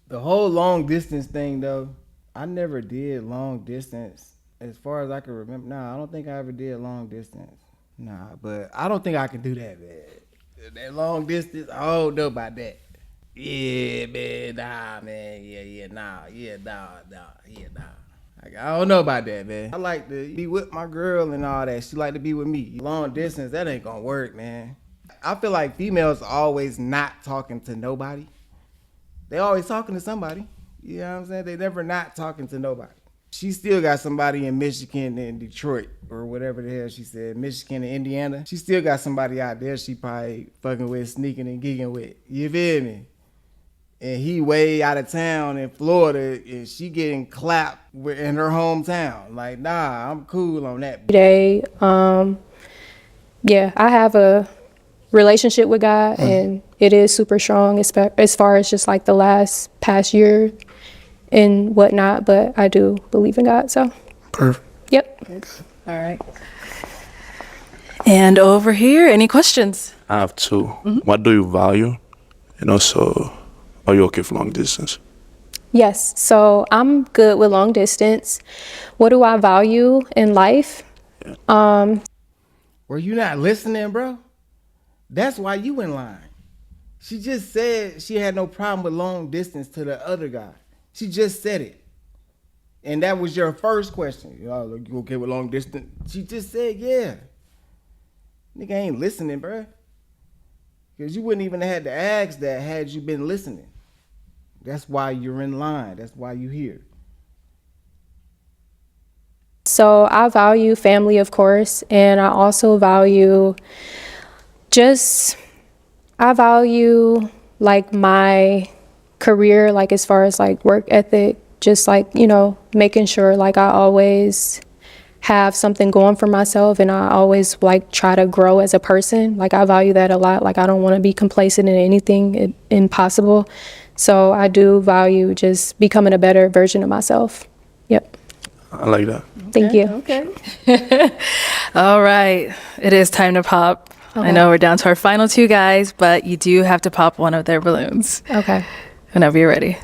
The whole long distance thing, though, I never did long distance. As far as I can remember, nah, I don't think I ever did long distance. Nah, but I don't think I can do that, man. That long distance, I don't know about that. Yeah, man, nah, man, nah. Like, I don't know about that, man. I like to be with my girl and all that. She like to be with me. Long distance, that ain't gonna work, man. I feel like females are always not talking to nobody. They always talking to somebody. You know what I'm saying? They never not talking to nobody. She still got somebody in Michigan and Detroit or whatever the hell she said, Michigan and Indiana. She still got somebody out there she probably fucking with, sneaking and gigging with. You feel me? And he way out of town in Florida and she getting clapped in her hometown. Like, nah, I'm cool on that. day. Yeah, I have a relationship with God and it is super strong as far as just like the past year and whatnot, but I do believe in God, so. Perfect. Yep. All right. And over here, any questions? I have 2. What do you value? And also, are you okay for long distance? Yes, so I'm good with long distance. What do I value in life? Were you not listening, bro? That's why you in line. She just said she had no problem with long distance to the other guy. She just said it. And that was your first question. You okay with long distance? She just said, yeah. Nigga ain't listening, bro. Because you wouldn't even have had to ask that had you been listening. That's why you're in line. That's why you here. So I value family, of course, and I also value I value like my career, like as far as like work ethic, just like, you know, making sure like I always have something going for myself and I always like try to grow as a person. Like I value that a lot. Like I don't want to be complacent in anything impossible. So I do value just becoming a better version of myself. Yep. I like that. Thank you. Okay. All right. It is time to pop. Okay. I know we're down to our final 2 guys, but you do have to pop one of their balloons. Okay. Whenever you're ready.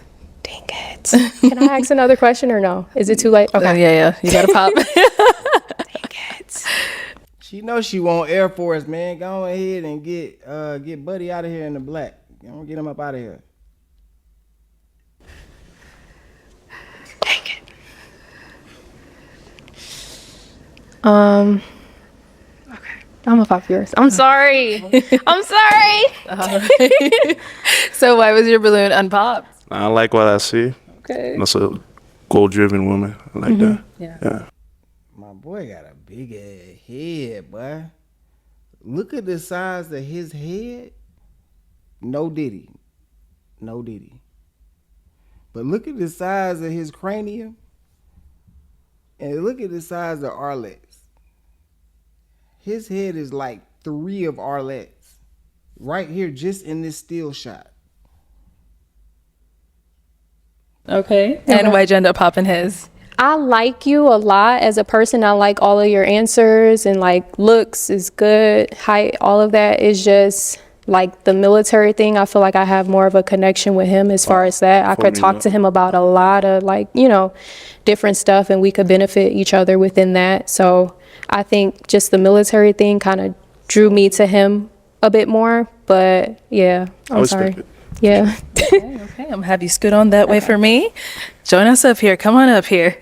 response. Can I ask another question or no? Is it too late? Okay. Yeah. You gotta pop. She knows she want Air Force, man. Go ahead and get Buddy out of here in the black. Go get him up out of here. Okay. I'm gonna pop yours. I'm sorry. I'm sorry. So why was your balloon unpopped? I like what I see. Okay. That's a goal-driven woman. I like that. Yeah. My boy got a big ass head, boy. Look at the size of his head. No diddy. But look at the size of his cranium. And look at the size of Arlette's. His head is like 3 of Arlette's. Right here, just in this still shot. Okay. And why'd you end up popping his? I like you a lot as a person. I like all of your answers, and like looks is good, height, all of that is just like the military thing. I feel like I have more of a connection with him as far as that. I could talk to him about a lot of like, different stuff, and we could benefit each other within that. So I think just the military thing kind of drew me to him a bit more, but yeah, I'm sorry. Yeah. Okay. I'm gonna have you scoot on that way for me. Join us up here. Come on up here.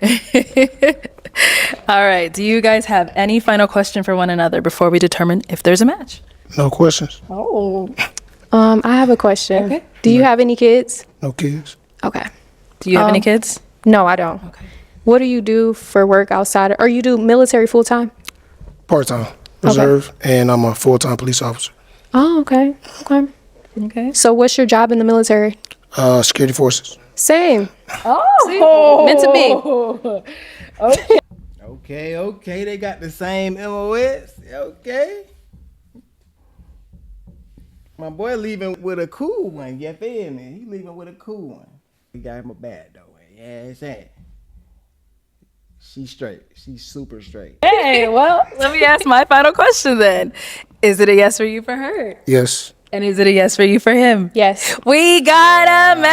All right. Do you guys have any final question for one another before we determine if there's a match? No questions. Oh. I have a question. Okay. Do you have any kids? No kids. Okay. Do you have any kids? No, I don't. Okay. What do you do for work outside or you do military full time? Part-time. Reserve. And I'm a full-time police officer. Oh, okay. Okay. So what's your job in the military? Security forces. Same. Oh. Meant to be. Okay. They got the same MOS. Okay. My boy leaving with a cool one. You feel me? He leaving with a cool one. He got him a bad though. Yeah, I'm saying. She's straight. She's super straight. Hey, well, let me ask my final question then. Is it a yes for you for her? Yes. And is it a yes for you for him? Yes. We got a match.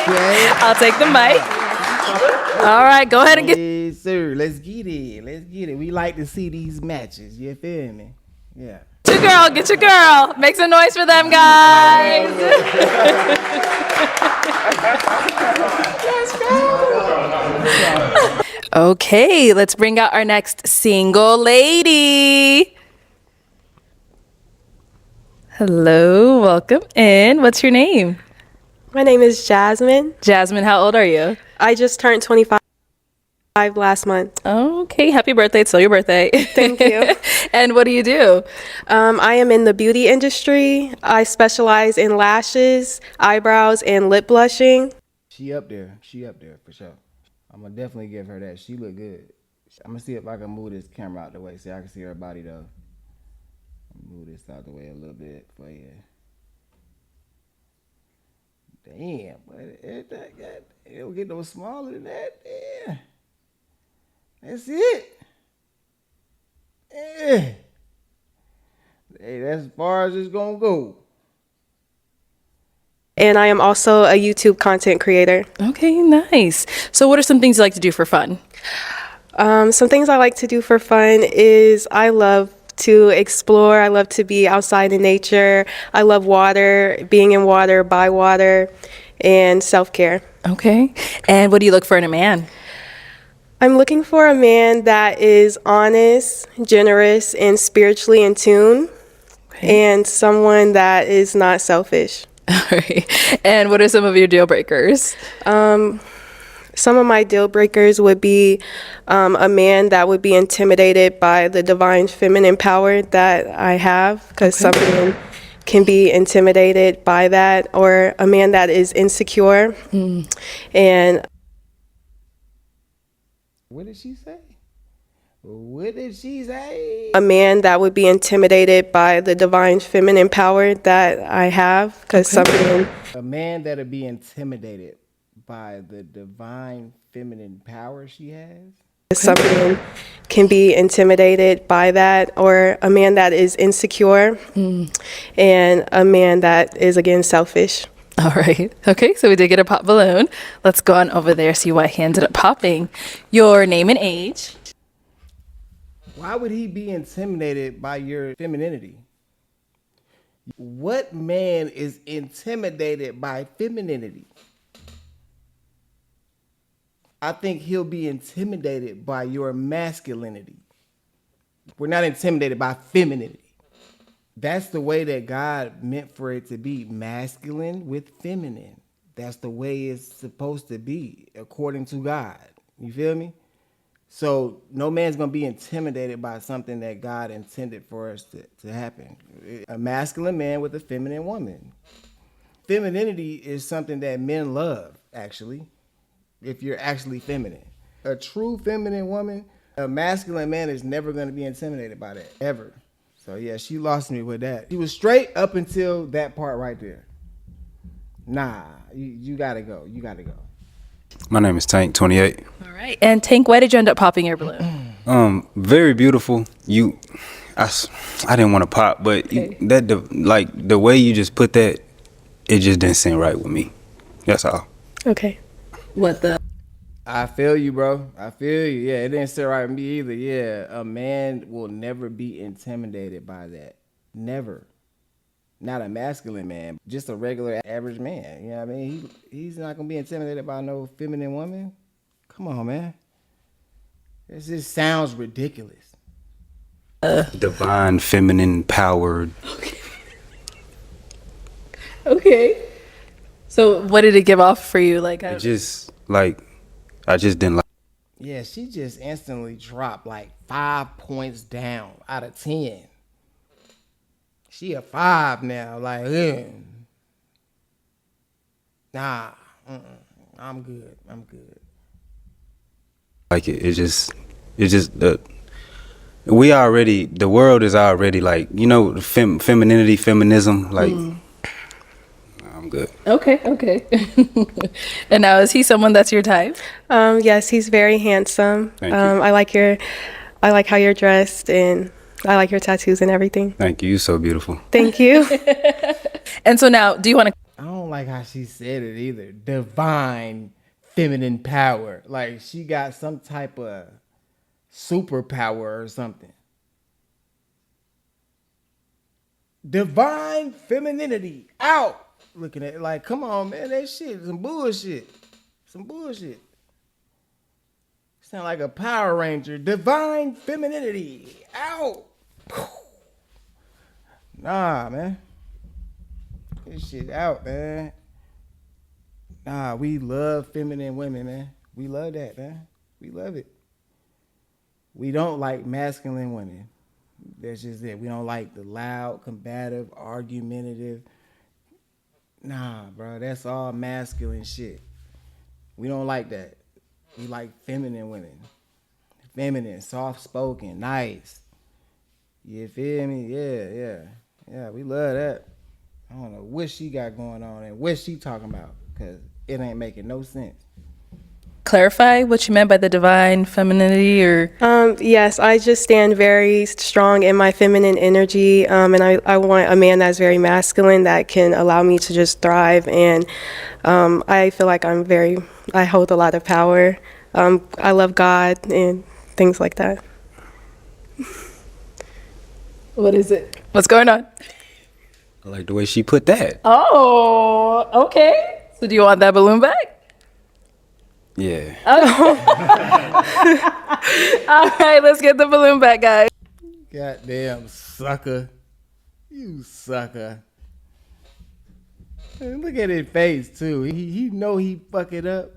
Okay. I'll take the mic. All right, go ahead and get. Yes, sir. Let's get it. We like to see these matches. You feel me? Yeah. Get your girl. Make some noise for them, guys. Okay, let's bring out our next single lady. Hello, welcome in. What's your name? My name is Jasmine. Jasmine, how old are you? I just turned 25 last month. Okay, happy birthday. It's still your birthday. Thank you. And what do you do? I am in the beauty industry. I specialize in lashes, eyebrows, and lip blushing. She up there for sure. I'm gonna definitely give her that. She look good. I'm gonna see if I can move this camera out the way so I can see her body though. Move this out the way a little bit for you. Damn, but it'll get no smaller than that. Damn. That's it. Yeah. Hey, that's as far as it's gonna go. And I am also a YouTube content creator. Okay, nice. So what are some things you like to do for fun? Some things I like to do for fun is I love to explore. I love to be outside in nature. I love water, being in water, by water, and self-care. Okay. And what do you look for in a man? I'm looking for a man that is honest, generous, and spiritually in tune, and someone that is not selfish. All right. And what are some of your deal breakers? Some of my deal breakers would be a man that would be intimidated by the divine feminine power that I have, because some men can be intimidated by that, or a man that is insecure. And what did she say? A man that would be intimidated by the divine feminine power that I have, because some men. A man that'll be intimidated by the divine feminine power she has. Some men can be intimidated by that, or a man that is insecure, and a man that is, again, selfish. All right. Okay, so we did get a pop balloon. Let's go on over there, see why he ended up popping. Your name and age. Why would he be intimidated by your femininity? What man is intimidated by femininity? I think he'll be intimidated by your masculinity. We're not intimidated by femininity. That's the way that God meant for it to be, masculine with feminine. That's the way it's supposed to be, according to God. You feel me? So no man's going to be intimidated by something that God intended for us to happen. A masculine man with a feminine woman. Femininity is something that men love, actually, if you're actually feminine. A true feminine woman, a masculine man is never going to be intimidated by that, ever. So yeah, she lost me with that. He was straight up until that part right there. Nah, you gotta go. You gotta go. My name is Tank, 28. All right. And Tank, why did you end up popping your balloon? Very beautiful. I didn't want to pop, but the way you just put that, it just didn't seem right with me. That's all. Okay. What the? I feel you, bro. I feel you. Yeah, it didn't sit right with me either. Yeah, a man will never be intimidated by that. Never. Not a masculine man, just a regular average man. You know what I mean? He's not going to be intimidated by no feminine woman. Come on, man. This just sounds ridiculous. Divine, feminine, powered. Okay. So what did it give off for you? I just didn't like. Yeah, she just instantly dropped like 5 points down out of 10. She a 5 now. Like, nah, I'm good. I'm good. Like it's just the world is already like, femininity, feminism, like. I'm good. Okay. And now, is he someone that's your type? Yes, he's very handsome. Thank you. I like how you're dressed, and I like your tattoos and everything. Thank you. You're so beautiful. Thank you. And so now, do you want to? I don't like how she said it either. Divine feminine power. Like she got some type of superpower or something. Divine femininity. Out. Looking at it like, come on, man. That shit, some bullshit. Some bullshit. Sound like a Power Ranger. Divine femininity. Out. Nah, man. This shit out, man. Nah, we love feminine women, man. We love that, man. We love it. We don't like masculine women. That's just it. We don't like the loud, combative, argumentative. Nah, bro, that's all masculine shit. We don't like that. We like feminine women. Feminine, soft-spoken, nice. You feel me? Yeah, we love that. I don't know what she got going on and what she talking about, because it ain't making no sense. Clarify what you meant by the divine femininity, or Yes, I just stand very strong in my feminine energy, and I want a man that's very masculine that can allow me to just thrive. And I feel like I hold a lot of power. I love God and things like that. what is it? What's going on? I like the way she put that. Oh, okay. So do you want that balloon back? Yeah. All right, let's get the balloon back, guys. Goddamn sucker. You sucker. Man, look at his face, too. He know he fuck it up,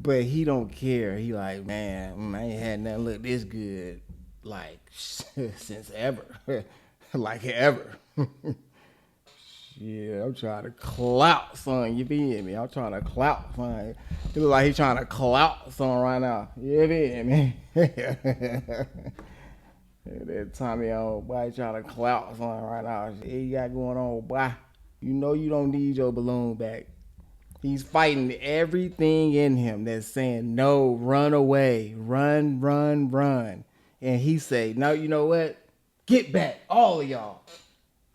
but he don't care. He like, man, I ain't had nothing look this good, like, since ever. Like, ever. Yeah, I'm trying to clout son, you feel me? I'm trying to clout son. He look like he's trying to clout son right now. You feel me? That Tommy old boy trying to clout son right now. What you got going on, boy? You know you don't need your balloon back. He's fighting everything in him that's saying, no, run away. Run. And he say, no, you know what? Get back, all of y'all.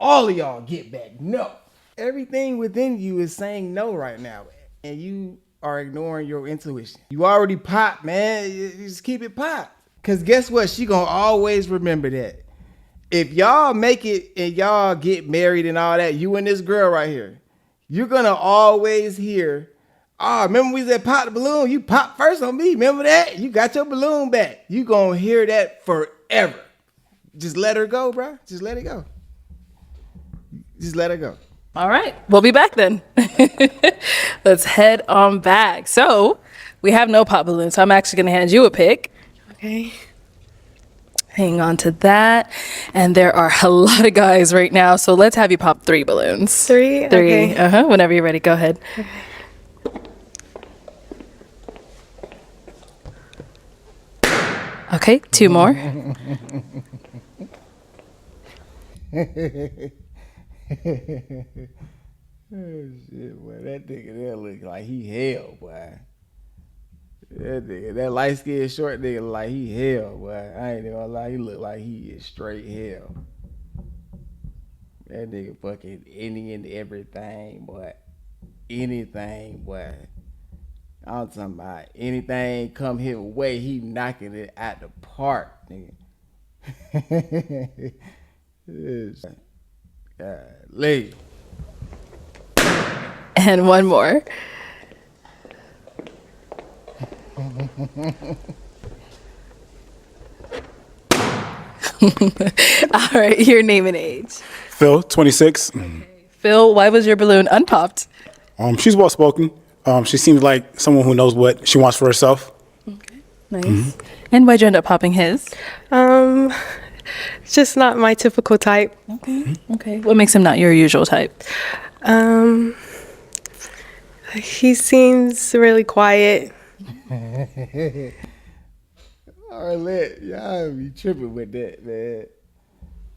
All of y'all get back. No. everything within you is saying no right now, and you are ignoring your intuition. You already popped, man. You just keep it popped. Cause guess what? She gonna always remember that. If y'all make it and y'all get married and all that, you and this girl right here, you're gonna always hear, oh, remember we said pop the balloon? You popped first on me. Remember that? You got your balloon back. You gonna hear that forever. Just let her go, bro. Just let it go. Just let her go. All right, we'll be back then. Let's head on back. So we have no pop balloon, so I'm actually gonna hand you a pick. Okay. Hang on to that. And there are a lot of guys right now, so let's have you pop 3 balloons. 3? 3. Okay. Whenever you're ready, go ahead. Okay, 2 more. Oh shit, boy. That nigga there look like he hell, boy. That nigga, that light-skinned short nigga look like he hell, boy. I ain't gonna lie, he look like he is straight hell. That nigga fucking any and everything, boy. Anything, boy. I'm talking about anything come his way, he knocking it out the park, nigga. Golly. And 1 more. All right, your name and age. Phil, 26. Phil, why was your balloon unpopped? She's well spoken. She seems like someone who knows what she wants for herself. Nice. And why'd you end up popping his? Just not my typical type. Okay. What makes him not your usual type? He seems really quiet. Arlette, y'all be tripping with that, man.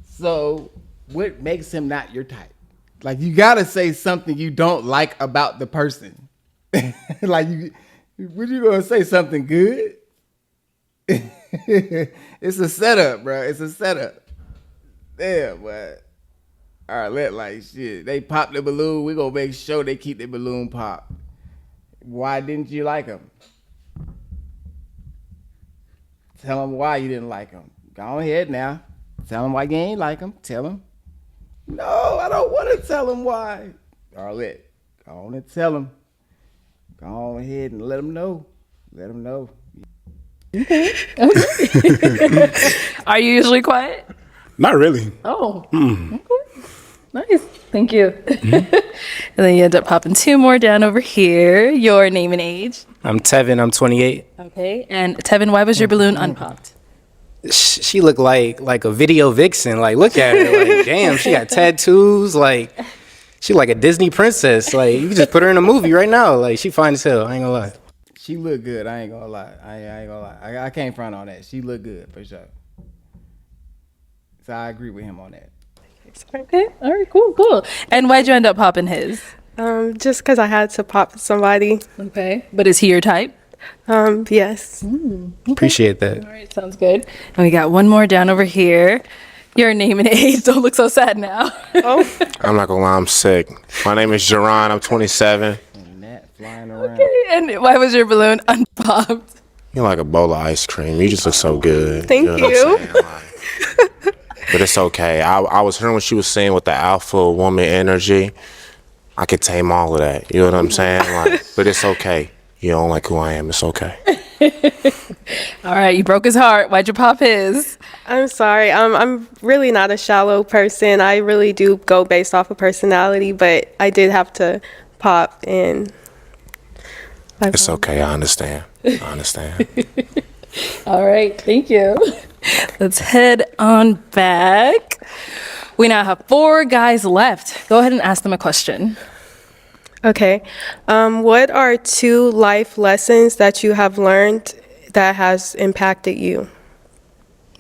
So, what makes him not your type? Like, you gotta say something you don't like about the person. Like, what you gonna say? Something good? It's a setup, bro. It's a setup. Damn, but Arlette, like, shit. They pop the balloon. We gonna make sure they keep the balloon pop. Why didn't you like him? Tell him why you didn't like him. Go ahead now. Tell him why you ain't like him. Tell him. No, I don't want to tell him why. Arlette, go on and tell him. Go on ahead and let him know. Let him know. Are you usually quiet? Not really. Oh. Okay. Nice. Thank you. And then you end up popping 2 more down over here. Your name and age. I'm Tevin. I'm 28. Okay. And Tevin, why was your balloon unpopped? She looked like a video vixen. Like, look at her. Like, damn, she got tattoos. Like, she like a Disney princess. Like, you can just put her in a movie right now. Like, she fine as hell. I ain't gonna lie. She look good. I ain't gonna lie. I ain't gonna lie. I can't front on that. She look good for sure. So I agree with him on that. Okay. All right. Cool. And why'd you end up popping his? Just because I had to pop somebody. Okay. But is he your type? Yes. Appreciate that. All right. Sounds good. And we got 1 more down over here. Your name and age. Don't look so sad now. Oh. I'm not gonna lie, I'm sick. My name is Jerron. I'm 27. And that flying around. Okay. And why was your balloon unpopped? You're like a bowl of ice cream. You just look so good. Thank know what I'm saying? Like, but it's okay. I was hearing what she was saying with the alpha woman energy. I could tame all of that. You know what I'm saying? Like, but it's okay. You don't like who I am. It's okay. All right. You broke his heart. Why'd you pop his? I'm sorry. I'm really not a shallow person. I really do go based off of personality, but I did have to pop in. It's okay. I understand. All right. Thank you. Let's head on back. We now have 4 guys left. Go ahead and ask them a question. Okay. What are 2 life lessons that you have learned that has impacted you?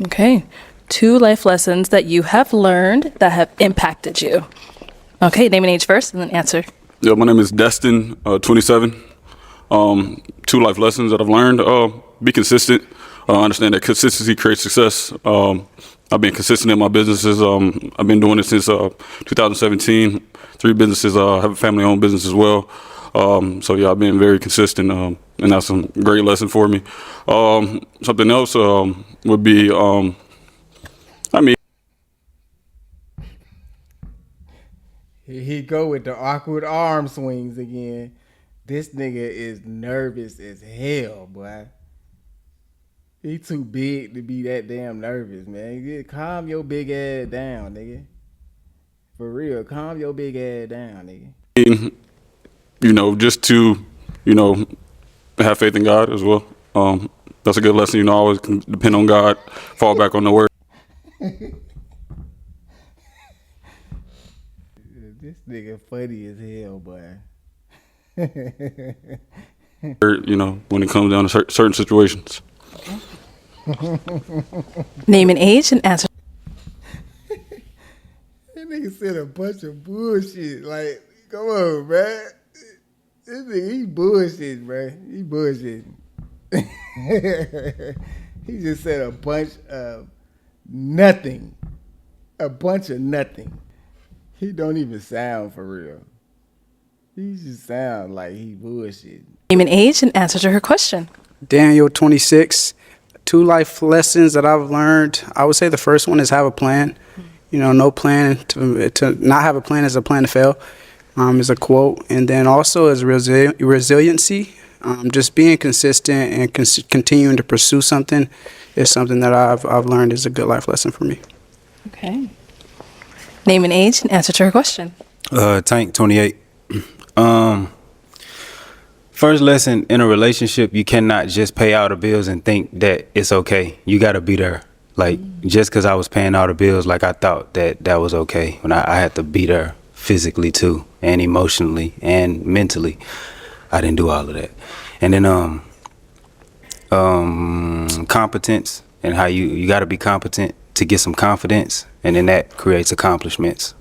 Okay. 2 life lessons that you have learned that have impacted you. Okay. Name and age first and then answer. Yeah, my name is Destin, 27. 2 life lessons that I've learned. Be consistent. Understand that consistency creates success. I've been consistent in my businesses. I've been doing it since 2017. 3 businesses. Have a family-owned business as well. So yeah, I've been very consistent, and that's a great lesson for me. Something else would be, I mean, Here he go with the awkward arm swings again. This nigga is nervous as hell, boy. He too big to be that damn nervous, man. Just calm your big ass down, nigga. For real, calm your big ass down, nigga. you know, just to, you know, have faith in God as well. That's a good lesson. You know, always can depend on God, fall back on the word. This nigga funny as hell, boy. You know, when it comes down to certain situations. Name and age and answer. That nigga said a bunch of bullshit. Like, come on, man. This nigga, he bullshit, bruh. He bullshit. He just said a bunch of nothing. A bunch of nothing. He don't even sound for real. He just sound like he bullshit. Name and age and answer to her question. Daniel, 26. 2 life lessons that I've learned. I would say the first one is have a plan. You know, no plan to not have a plan is a plan to fail. Is a quote, and then also is resiliency. Just being consistent and continuing to pursue something is something that I've learned is a good life lesson for me. Okay. Name and age and answer to her question. Tank, 28. First lesson in a relationship, you cannot just pay all the bills and think that it's okay. You got to be there. Like, just because I was paying all the bills, like, I thought that was okay. When I had to be there physically, too, and emotionally and mentally. I didn't do all of that. And then competence, and how you got to be competent to get some confidence, and then that creates accomplishments.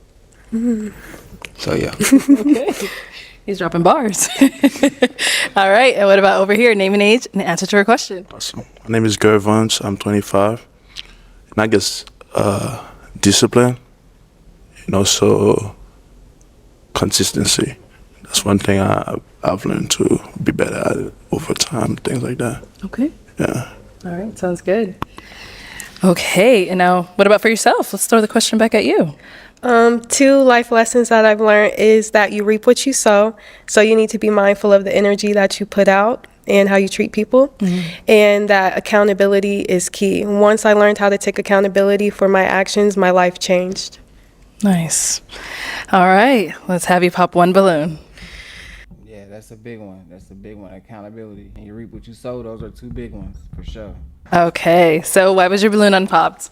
So, yeah. Okay. He's dropping bars. All right. And what about over here? Name and age and answer to her question. Awesome. My name is Gervons. I'm 25. And I guess discipline and also consistency. That's one thing I've learned to be better at it over time, things like that. Okay. Yeah. All right. Sounds good. Okay. And now what about for yourself? Let's throw the question back at you. 2 life lessons that I've learned is that you reap what you sow. So you need to be mindful of the energy that you put out and how you treat people. And that accountability is key. Once I learned how to take accountability for my actions, my life changed. Nice. All right. Let's have you pop one balloon. Yeah, that's a big one. That's a big one. Accountability. And you reap what you sow. Those are 2 big ones for sure. Okay. So why was your balloon unpopped?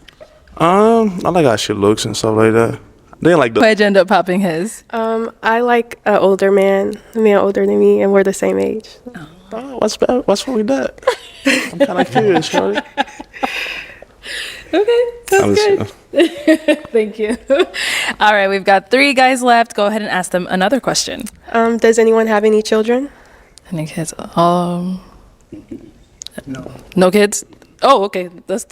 I like how she looks and stuff like that. They like the. Why'd you end up popping his? I like an older man, a man older than me, and we're the same age. Oh, what's wrong with that? I'm kind of curious, shorty. Okay, sounds good. Thank you. All right, we've got 3 guys left. Go ahead and ask them another question. Does anyone have any children? Any kids? No kids? Oh, okay. That's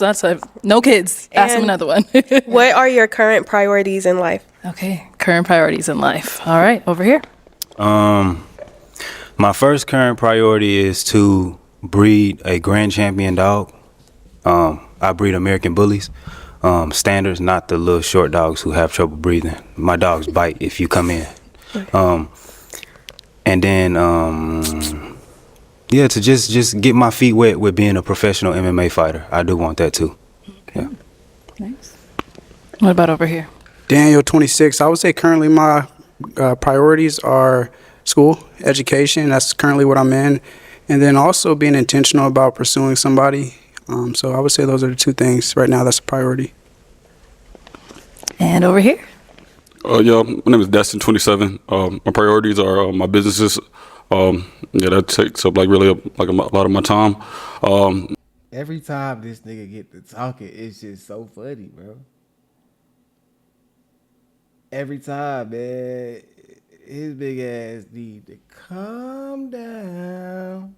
no kids. Ask them And another one. What are your current priorities in life? Okay, current priorities in life. All right, over here. My first current priority is to breed a grand champion dog. I breed American bullies. Standards, not the little short dogs who have trouble breathing. My dogs bite if you come in. And then, yeah, to just get my feet wet with being a professional MMA fighter. I do want that too. Okay. Yeah. Nice. What about over here? Daniel, 26. I would say currently my priorities are school, education. That's currently what I'm in. And then also being intentional about pursuing somebody. So I would say those are the 2 things right now that's a priority. And over here? Yeah, my name is Destin, 27. My priorities are my businesses. Yeah, that takes up like really a lot of my time. Every time this nigga get to talking, it's just so funny, bro. Every time, man, his big ass need to calm down,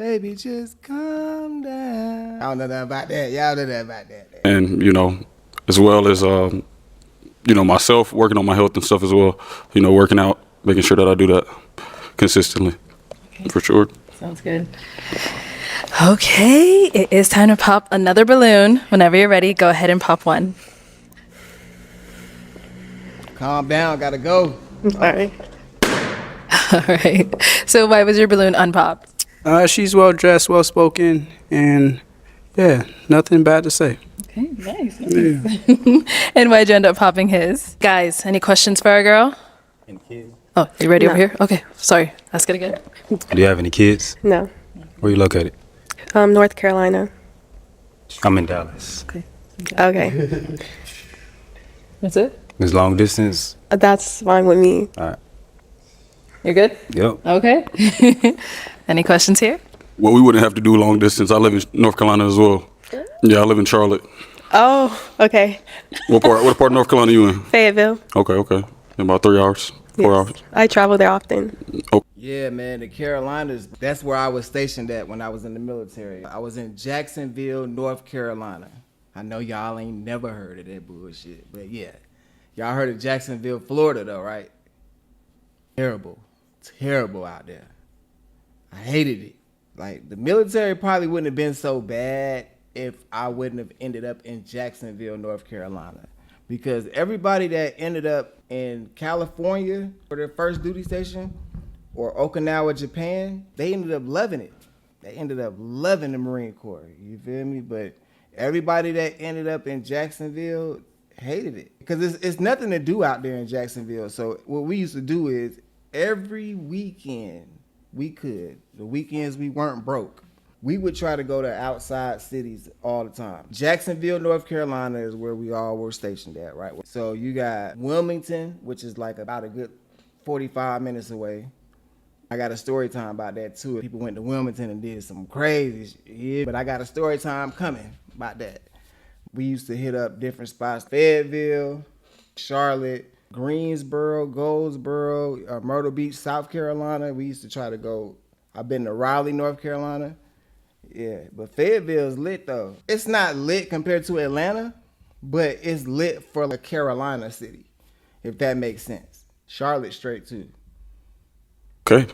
Baby, just calm down. I don't know nothing about that. Y'all know nothing about that. And, you know, as well as, you know, myself, working on my health and stuff as well. You know, working out, making sure that I do that consistently. Okay. For sure. Sounds good. Okay, it is time to pop another balloon. Whenever you're ready, go ahead and pop one. Calm down, gotta go. Sorry. All right. So why was your balloon unpopped? She's well dressed, well spoken, and yeah, nothing bad to say. Okay, nice. And why'd you end up popping his? Guys, any questions for our girl? Any kids? Oh, you ready No. over here? Okay, sorry. Ask it again. Do you have any kids? No. Where you located? North Carolina. I'm in Dallas. Okay. That's it? It's long distance. That's fine with me. All right. You're good? Yep. Okay. Any questions here? Well, we wouldn't have to do long distance. I live in North Carolina as well. Yeah, I live in Charlotte. Oh, okay. What part of North Carolina are you in? Fayetteville. Okay. About 3 hours, 4 hours. I travel there often. Yeah, man, the Carolinas, that's where I was stationed at when I was in the military. I was in Jacksonville, North Carolina. I know y'all ain't never heard of that bullshit, but yeah. Y'all heard of Jacksonville, Florida, though, right? Terrible out there. I hated it. Like, the military probably wouldn't have been so bad if I wouldn't have ended up in Jacksonville, North Carolina. Because everybody that ended up in California for their first duty station or Okinawa, Japan, they ended up loving it. They ended up loving the Marine Corps. You feel me? But everybody that ended up in Jacksonville hated it. Because it's nothing to do out there in Jacksonville. So what we used to do is every weekend the weekends we weren't broke, we would try to go to outside cities all the time. Jacksonville, North Carolina is where we all were stationed at, right? So you got Wilmington, which is like about a good 45 minutes away. I got a story time about that too. People went to Wilmington and did some crazy shit. Yeah, but I got a story time coming about that. We used to hit up different spots: Fayetteville, Charlotte, Greensboro, Goldsboro, Myrtle Beach, South Carolina. We used to try to go. I've been to Raleigh, North Carolina. Yeah, but Fayetteville's lit though. It's not lit compared to Atlanta, but it's lit for a Carolina city, if that makes sense. Charlotte straight too. Okay,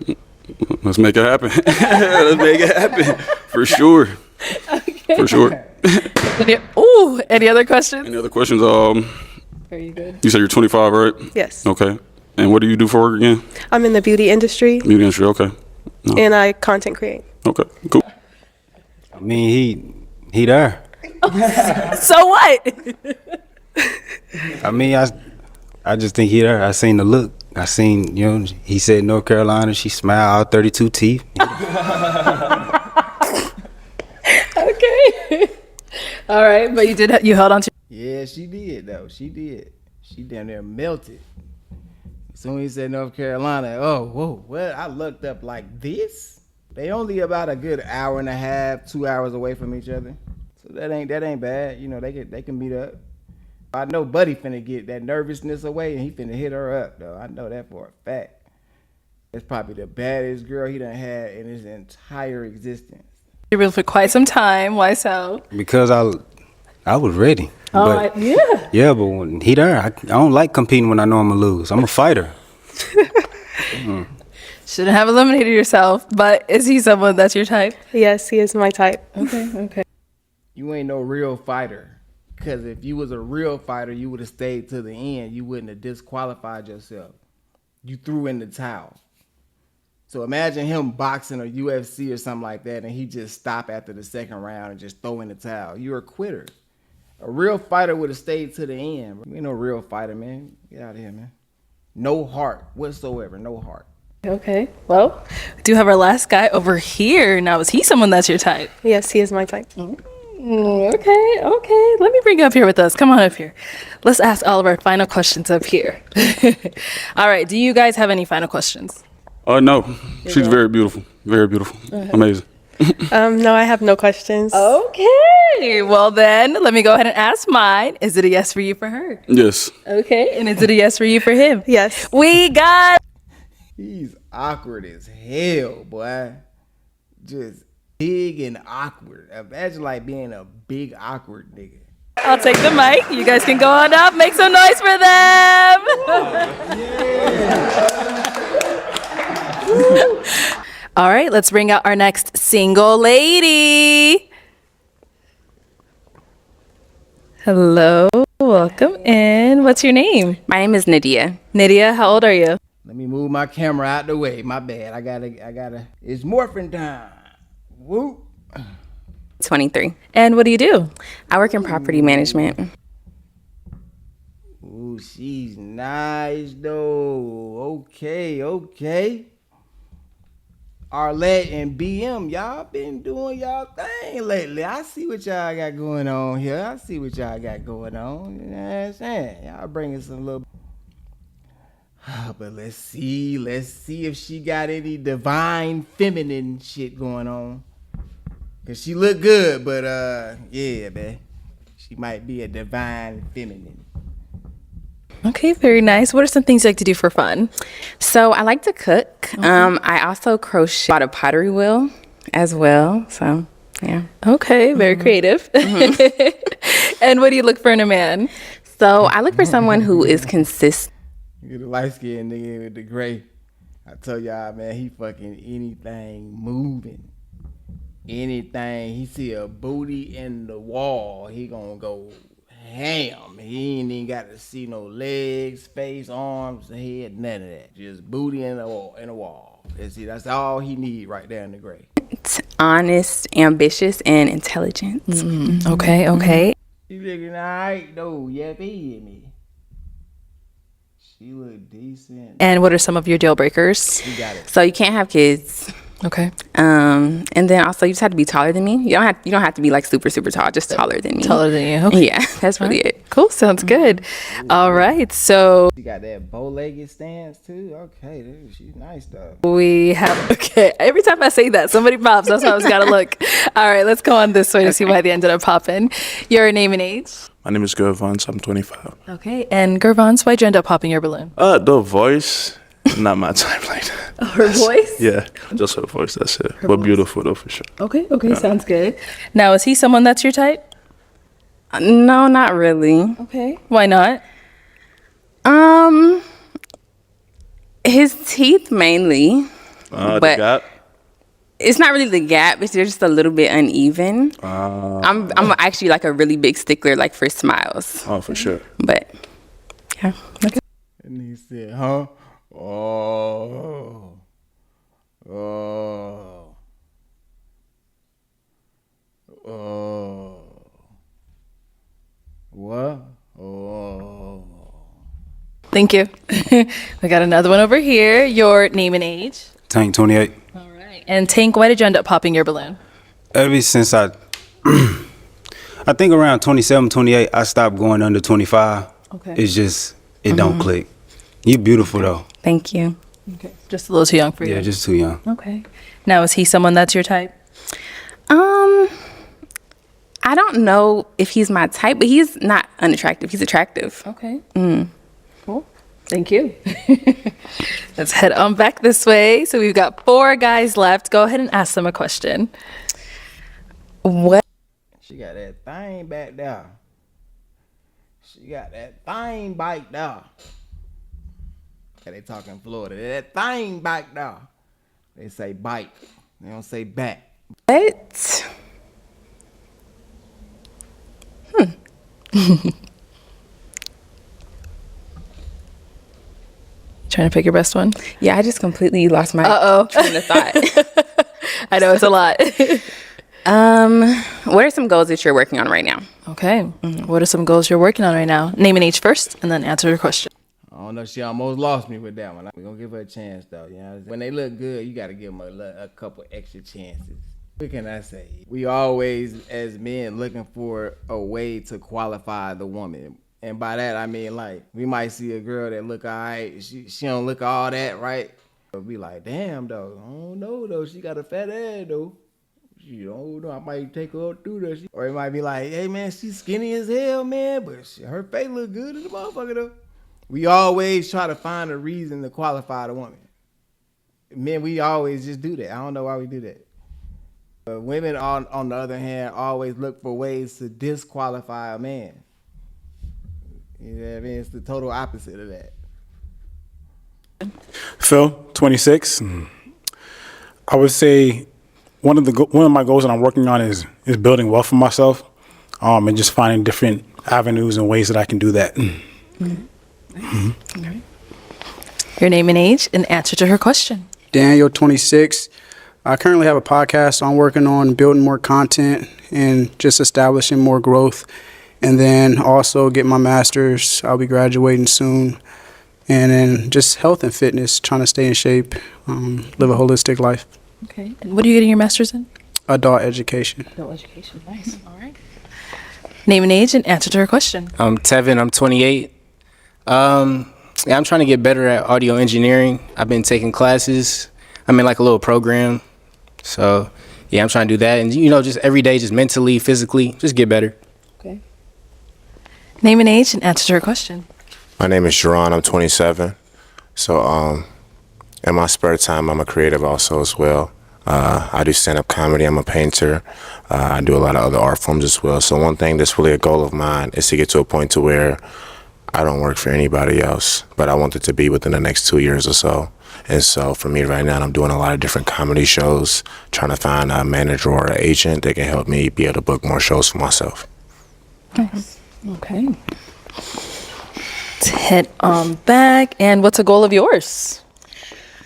let's make it happen. Let's make it happen for sure. Okay. For sure. Any other questions? Any other questions? Are you good? You said you're 25, right? Yes. Okay. And what do you do for work again? I'm in the beauty industry. Beauty industry. Okay. No. And I content create. Okay. Cool. I mean, he there. So what? I mean, I just think he there. I seen the look. I seen, you know, he said North Carolina. She smiled, all 32 teeth. Okay. All right, but you held on to. Yeah, she did though. She did. She down there melted. As soon as he said North Carolina, oh, whoa, what? I looked up like this. They only about a good hour and a half, 2 hours away from each other. So that ain't bad. You know, they can meet up. I know Buddy finna get that nervousness away and he finna hit her up though. I know that for a fact. That's probably the baddest girl he done had in his entire existence. You've been for quite some time. Why so? Because I was ready. Oh, But- yeah. Yeah, but when he there, I don't like competing when I know I'm gonna lose. I'm a fighter. Shouldn't have eliminated yourself, but is he someone that's your type? Yes, he is my type. Okay. You ain't no real fighter. Because if you was a real fighter, you would have stayed to the end. You wouldn't have disqualified yourself. You threw in the towel. So imagine him boxing or UFC or something like that, and he just stop after the second round and just throw in the towel. You're a quitter. A real fighter would have stayed to the end. You ain't no real fighter, man. Get out of here, man. No heart whatsoever. No heart. Okay. Well, we do have our last guy over here. Now, is he someone that's your type? Yes, he is my type. Okay. Let me bring you up here with us. Come on up here. Let's ask all of our final questions up here. All right. Do you guys have any final questions? No. She's very beautiful. Very beautiful. Amazing. No, I have no questions. Okay. Well, then let me go ahead and ask mine. Is it a yes for you for her? Yes. Okay. And is it a yes for you for him? Yes. We got. He's awkward as hell, boy. Just big and awkward. Imagine like being a big awkward nigga. I'll take the mic. You guys can go on up. Make some noise for them. All right, let's bring out our next single lady. Hello, welcome in. What's your name? My name is Nydia. Nydia, how old are you? Let me move my camera out the way. My bad. I gotta. It's morphin' time. Woo. 23. And what do you do? I work in property management. Ooh, she's nice though. Okay. Arlette and BM, y'all been doing y'all thing lately. I see what y'all got going on here. You know what I'm saying? Y'all bringing some little... But let's see if she got any divine feminine shit going on. Cause she look good, but yeah, man. She might be a divine feminine. Okay, very nice. What are some things you like to do for fun? So I like to cook. Okay. I also crochet. Bought a pottery wheel as well. So yeah. Okay, very creative. And what do you look for in a man? So I look for someone who is consistent. You get a light skinned nigga with the gray. I tell y'all, man, he fucking anything moving. Anything. He see a booty in the wall, he gonna go ham. He ain't even got to see no legs, face, arms, head, none of that. Just booty in the wall. That's all he need right there in the gray. Honest, ambitious, and intelligent. Mm-hmm. Okay. She looking alright though, yeah, feel me. She look decent. And what are some of your deal breakers? You got it. So you can't have kids. Okay. And then also you just have to be taller than me. You don't have to be like super tall, just taller than me. Taller than you. Okay. Yeah, that's really it. Cool. Sounds good. All right. So she got that bow-legged stance too. Okay, dude, she's nice though. we have every time I say that, somebody pops. That's why I was gotta look. All right, let's go on this way to see why they ended up popping. Your name and age? My name is Gervons. I'm 25. Okay. And Gervons, why'd you end up popping your balloon? The voice, not my type like that. Her voice? Yeah, just her voice, that's it. But beautiful though, for sure. Okay, sounds good. Now, is he someone that's your type? No, not really. Okay. Why not? His teeth mainly. The but gap? It's not really the gap, it's just a little bit uneven. I'm actually like a really big stickler like for smiles. Oh, for sure. But yeah. Okay. And he said, huh? Oh. What? Oh. Thank you. We got another one over here. Your name and age? Tank 28. All right. And Tank, why did you end up popping your balloon? Ever since I think around 27, 28, I stopped going under 25. Okay. It's just, it don't click. You beautiful though. Thank you. Okay. Just a little too young for you. Yeah, just too young. Okay. Now, is he someone that's your type? I don't know if he's my type, but he's not unattractive. He's attractive. Okay. Cool. Thank you. Let's head on back this way. So we've got 4 guys left. Go ahead and ask them a question. What? She got that thing back there. She got that thing back there. Okay, they talking Florida. That thing back there. They say bite. They don't say back. What? Trying to pick your best one? Yeah, I just completely lost my train of thought. I know it's a lot. What are some goals that you're working on right now? Okay. What are some goals you're working on right now? Name and age first, and then answer your question. I don't know. She almost lost me with that one. We're going to give her a chance, though. You know, when they look good, you got to give them a couple extra chances. What can I say? We always, as men, looking for a way to qualify the woman. And by that, I mean, like, we might see a girl that look all right. She don't look all that, right? But be like, damn, though. I don't know, though. She got a fat ass, though. She don't know. I might take her up through there. Or it might be like, hey, man, she's skinny as hell, man. But her face look good as a motherfucker, though. We always try to find a reason to qualify the woman. Men, we always just do that. I don't know why we do that. Women, on the other hand, always look for ways to disqualify a man. You know what I mean? It's the total opposite of that. Phil, 26. I would say one of my goals that I'm working on is building wealth for myself, and just finding different avenues and ways that I can do that. Your name and age and answer to her question. Daniel, 26. I currently have a podcast, so I'm working on building more content and just establishing more growth. And then also get my master's. I'll be graduating soon. And then just health and fitness, trying to stay in shape, live a holistic life. Okay. And what are you getting your master's in? Adult education. Adult education. Nice. All right. Name and age and answer to her question. I'm Tevin. I'm 28. Yeah, I'm trying to get better at audio engineering. I've been taking classes. I'm in like a little program. So, yeah, I'm trying to do that. And, just every day, just mentally, physically, just get better. Okay. Name and age and answer to her question. My name is Jerron. I'm 27. So, in my spare time, I'm a creative also as well. I do stand-up comedy. I'm a painter. I do a lot of other art forms as well. So one thing that's really a goal of mine is to get to a point to where I don't work for anybody else, but I want it to be within the next 2 years or so. And so for me right now, I'm doing a lot of different comedy shows, trying to find a manager or an agent that can help me be able to book more shows for myself. Nice. Okay. Let's head on back. And what's a goal of yours?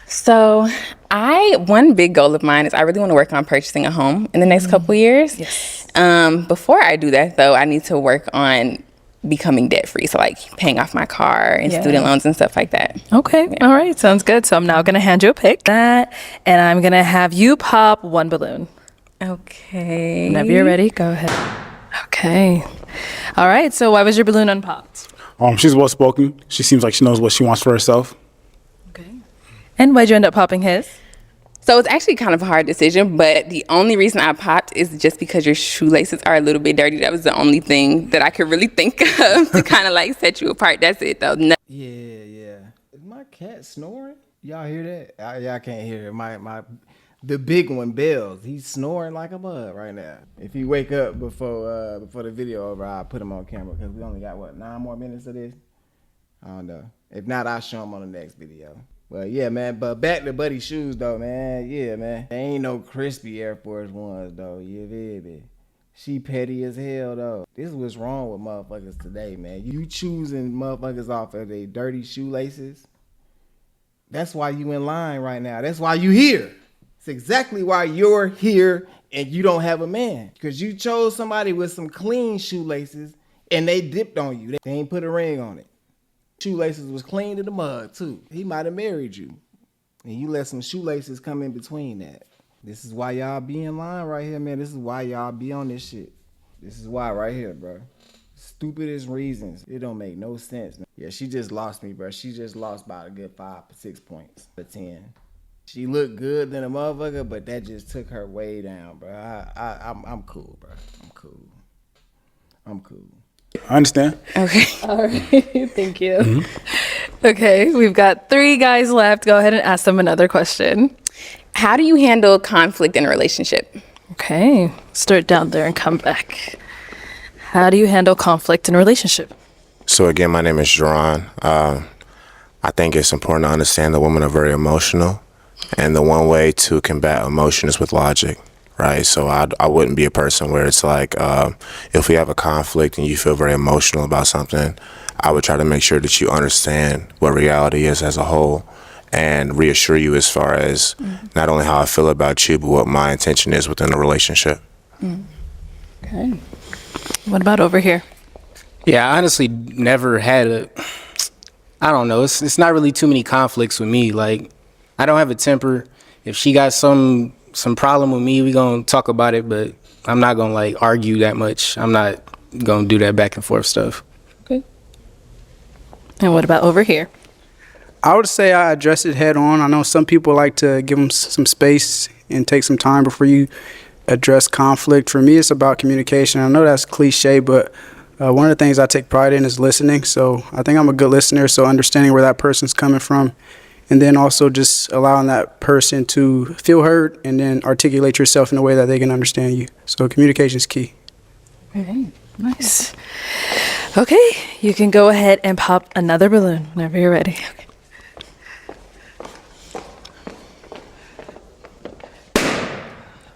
So one big goal of mine is I really want to work on purchasing a home in the next couple years. Yes. Before I do that, though, I need to work on becoming debt free. So like paying off my car and student loans and stuff like that. Okay. Yeah. All right. Sounds good. So I'm now going to hand you a pick and I'm going to have you pop one balloon. Okay. Whenever you're ready, go ahead. Okay. All right. So why was your balloon unpopped? She's well spoken. She seems like she knows what she wants for herself. Okay. And why'd you end up popping his? So it's actually kind of a hard decision, but the only reason I popped is just because your shoelaces are a little bit dirty. That was the only thing that I could really think of to kind of like set you apart. That's it though. No. Yeah. Is my cat snoring? Y'all hear that? Y'all can't hear it. The big one, Bells. He's snoring like a bug right now. If he wake up before the video over, I'll put him on camera because we only got 9 more minutes of this. I don't know. If not, I'll show him on the next video. But yeah, man. But back to Buddy's shoes though, man. Yeah, man. They ain't no crispy Air Force Ones though. You feel me? She petty as hell though. This is what's wrong with motherfuckers today, man. You choosing motherfuckers off of their dirty shoelaces. That's why you in line right now. That's why you here. It's exactly why you're here and you don't have a man. Because you chose somebody with some clean shoelaces and they dipped on you. They ain't put a ring on it. Shoelaces was clean to the mud too. He might have married you. And you let some shoelaces come in between that. This is why y'all be in line right here, man. This is why y'all be on this shit. This is why right here, bro. Stupidest reasons. It don't make no sense, man. Yeah, she just lost me, bro. She just lost by a good 6 points to 10. She looked good than a motherfucker, but that just took her way down, bro. I'm cool, bro. I'm cool. I understand. Okay. All right. Thank you. Mm-hmm. Okay. We've got 3 guys left. Go ahead and ask them another question. How do you handle conflict in a relationship? Okay. Start down there and come back. How do you handle conflict in a relationship? So again, my name is Jerron. I think it's important to understand that women are very emotional. And the one way to combat emotion is with logic, right? So I wouldn't be a person where it's like, if we have a conflict and you feel very emotional about something, I would try to make sure that you understand what reality is as a whole and reassure you as far as not only how I feel about you, but what my intention is within the relationship. Okay. What about over here? Yeah, I honestly never had I don't know. It's not really too many conflicts with me. Like, I don't have a temper. If she got some problem with me, we gonna talk about it, but I'm not gonna like argue that much. I'm not gonna do that back and forth stuff. Okay. And what about over here? I would say I address it head on. I know some people like to give them some space and take some time before you address conflict. For me, it's about communication. I know that's cliche, but one of the things I take pride in is listening. So I think I'm a good listener. So understanding where that person's coming from and then also just allowing that person to feel heard and then articulate yourself in a way that they can understand you. So communication is key. Okay, nice. Okay, you can go ahead and pop another balloon whenever you're ready.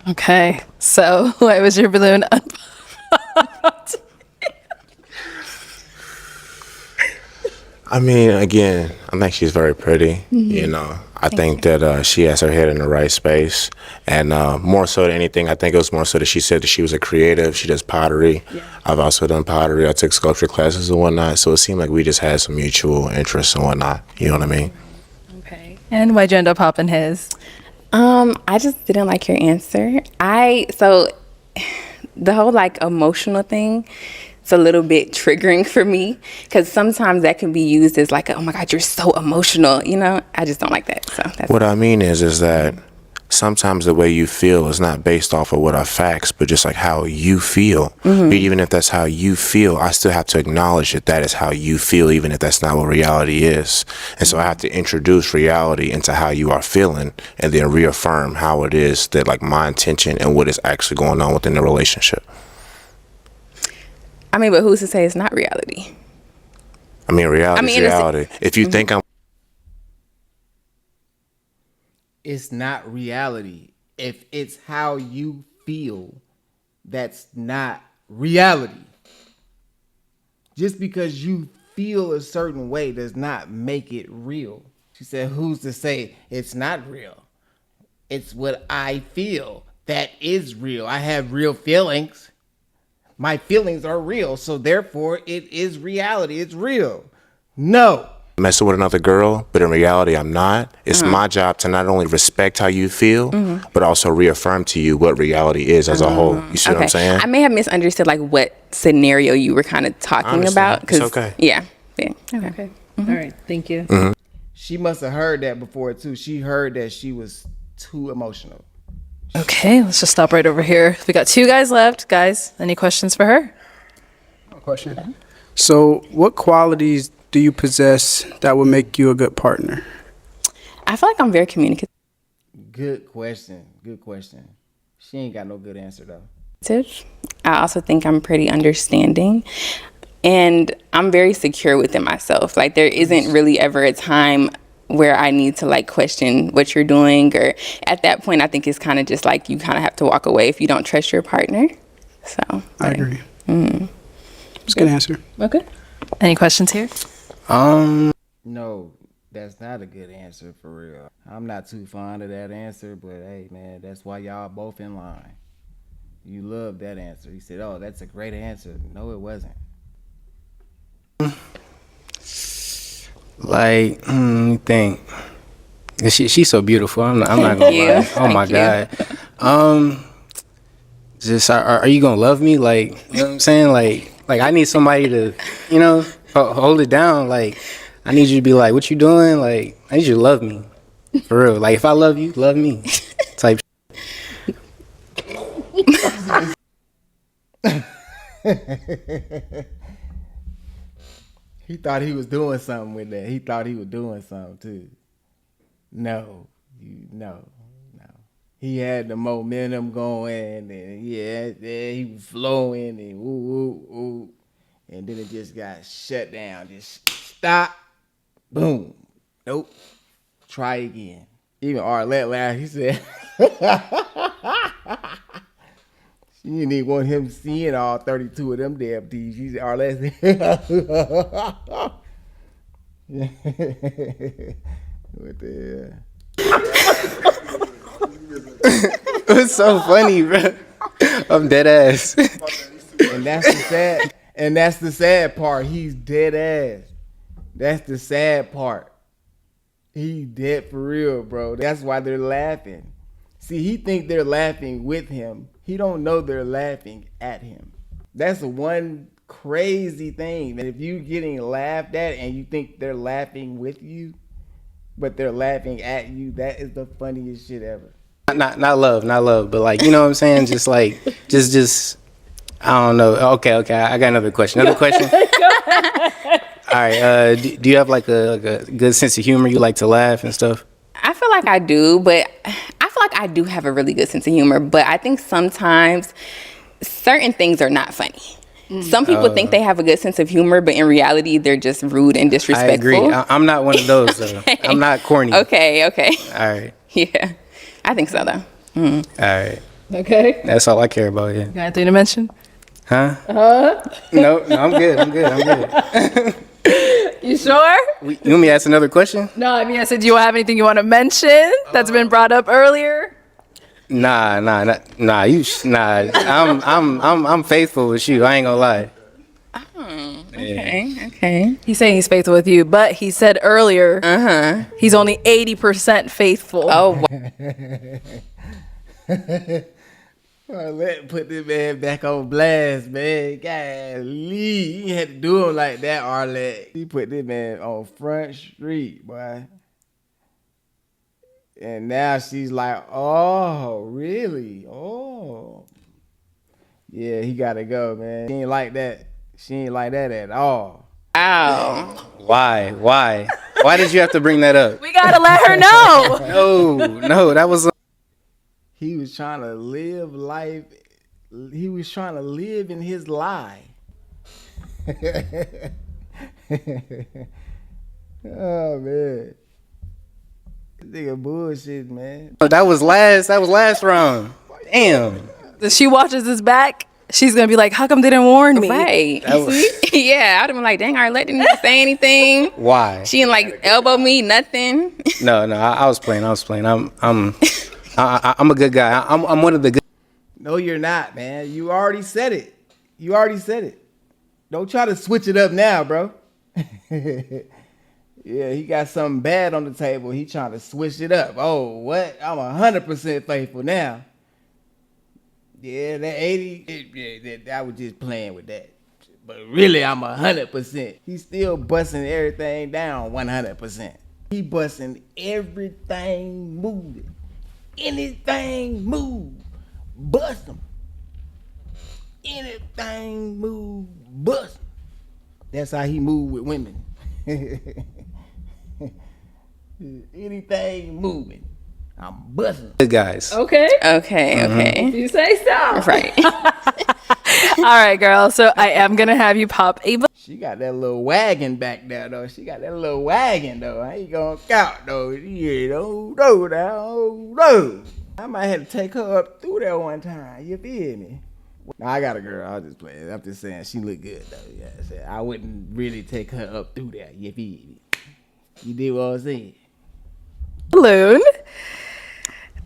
Okay, so why was your balloon unpopped? I mean, again, I think she's very pretty. You know, I think that she has her head in the right space. And more so than anything, I think it was more so that she said that she was a creative. She does pottery. Yeah. I've also done pottery. I took sculpture classes and whatnot. So it seemed like we just had some mutual interests and whatnot. You know what I mean? Okay. And why'd you end up popping his? I just didn't like your answer. So the whole like emotional thing, it's a little bit triggering for me because sometimes that can be used as like, oh my God, you're so emotional. You know, I just don't like that. So that's What I mean is that sometimes the way you feel is not based off of what are facts, but just like how you feel. But even if that's how you feel, I still have to acknowledge that that is how you feel, even if that's not what reality is. And so I have to introduce reality into how you are feeling and then reaffirm how it is that like my intention and what is actually going on within the relationship. I mean, but who's to say it's not reality? I mean, reality is reality. If you think I'm It's not reality. If it's how you feel, that's not reality. Just because you feel a certain way does not make it real. She said, who's to say it's not real? It's what I feel that is real. I have real feelings. My feelings are real, so therefore it is reality. It's real. No. messing with another girl, but in reality I'm not. It's my job to not only respect how you feel, but also reaffirm to you what reality is as a whole. You see what I'm saying? I may have misunderstood like what scenario you were kind of talking about. It's okay. Yeah. Okay. All right. Thank you. She must have heard that before too. She heard that she was too emotional. Okay, let's just stop right over here. We got 2 guys left. Guys, any questions for her? Question. So, what qualities do you possess that would make you a good partner? I feel like I'm very communicative. Good question. Good question. She ain't got no good answer though. I also think I'm pretty understanding. And I'm very secure within myself. Like there isn't really ever a time where I need to like question what you're doing, or at that point I think it's kind of just like you kind of have to walk away if you don't trust your partner. So I agree. It's a good answer. Okay. Any questions here? No, that's not a good answer for real. I'm not too fond of that answer, but hey man, that's why y'all both in line. You love that answer. He said, oh, that's a great answer. No, it wasn't. Like, let me think. She's so beautiful. I'm not gonna lie. Oh my God. Just are you gonna love me? Like, you know what I'm saying? Like I need somebody to, you know, hold it down. Like, I need you to be like, what you doing? Like, I need you to love me, for real. Like, if I love you, love me, type. He thought he was doing something with that. He thought he was doing something too. No. He had the momentum going, and yeah, he was flowing, and ooh. And then it just got shut down. Just stop. Boom. Nope. Try again. Even Arlette laughed. He said, she didn't even want him seeing all 32 of them damn teeth. She said, Arlette what the hell? It's so funny, bro. I'm dead ass. And that's the sad part. He's dead ass. That's the sad part. He dead for real, bro. That's why they're laughing. See, he think they're laughing with him. He don't know they're laughing at him. That's the one crazy thing. That if you getting laughed at and you think they're laughing with you, but they're laughing at you, that is the funniest shit ever. Not love, but like, you know what I'm saying? Just like, just, I don't know. Okay. I got another question. All right. Do you have like a good sense of humor? You like to laugh and stuff? I feel like I do, but I feel like I do have a really good sense of humor. But I think sometimes certain things are not funny. Some people think they have a good sense of humor, but in reality, they're just rude and I disrespectful. agree. I'm not one of those. Though. Okay. I'm not corny. Okay. All right. Yeah. I think so, though. All right. Okay. That's all I care about. Yeah. Got anything to mention? Huh? No, I'm good. I'm good. You sure? You want me to ask another question? No, I mean, I said, do you have anything you want to mention that's been brought up earlier? Nah. I'm faithful with you. I ain't gonna lie. Okay. He's saying he's faithful with you, but he said earlier, he's only 80% faithful. Oh, Arlette put this man back on blast, man. Golly, you had to do him like that, Arlette. He put this man on Front Street, boy. And now she's like, oh, really? Oh. Yeah, he gotta go, man. She ain't like that. She ain't like that at all. wow. Why? Why did you have to bring that up? We gotta let her know. No, that was. He was trying to live life. He was trying to live in his lie. Oh, man. This nigga bullshit, man. That was last round. Damn. If she watches this back, she's gonna be like, how come they didn't warn me? Right. Yeah, I'd have been like, dang, Arlette didn't say anything. Why? She didn't like elbow me, nothing. No, I was playing. I'm a good guy. I'm one of the good. No, you're not, man. You already said it. Don't try to switch it up now, bro. Yeah, he got something bad on the table. He trying to switch it up. Oh, what? I'm 100% faithful now. Yeah, that 80, I was just playing with that. But really, I'm 100%. He's still busting everything down 100%. He busting everything moving. Anything move, bust them. Anything move, bust them. That's how he move with women. Anything moving, I'm busting. Good guys. Okay. Okay. You say so. Right. All right, girl. So I am gonna have you pop a. She got that little wagon back there, though. I ain't gonna count, though. Yeah, no. I might have to take her up through there one time. You feel me? Nah, I got a girl. I was just playing. I'm just saying she look good, though. Yeah, I wouldn't really take her up through there. You feel me? You did what I was saying. Balloon.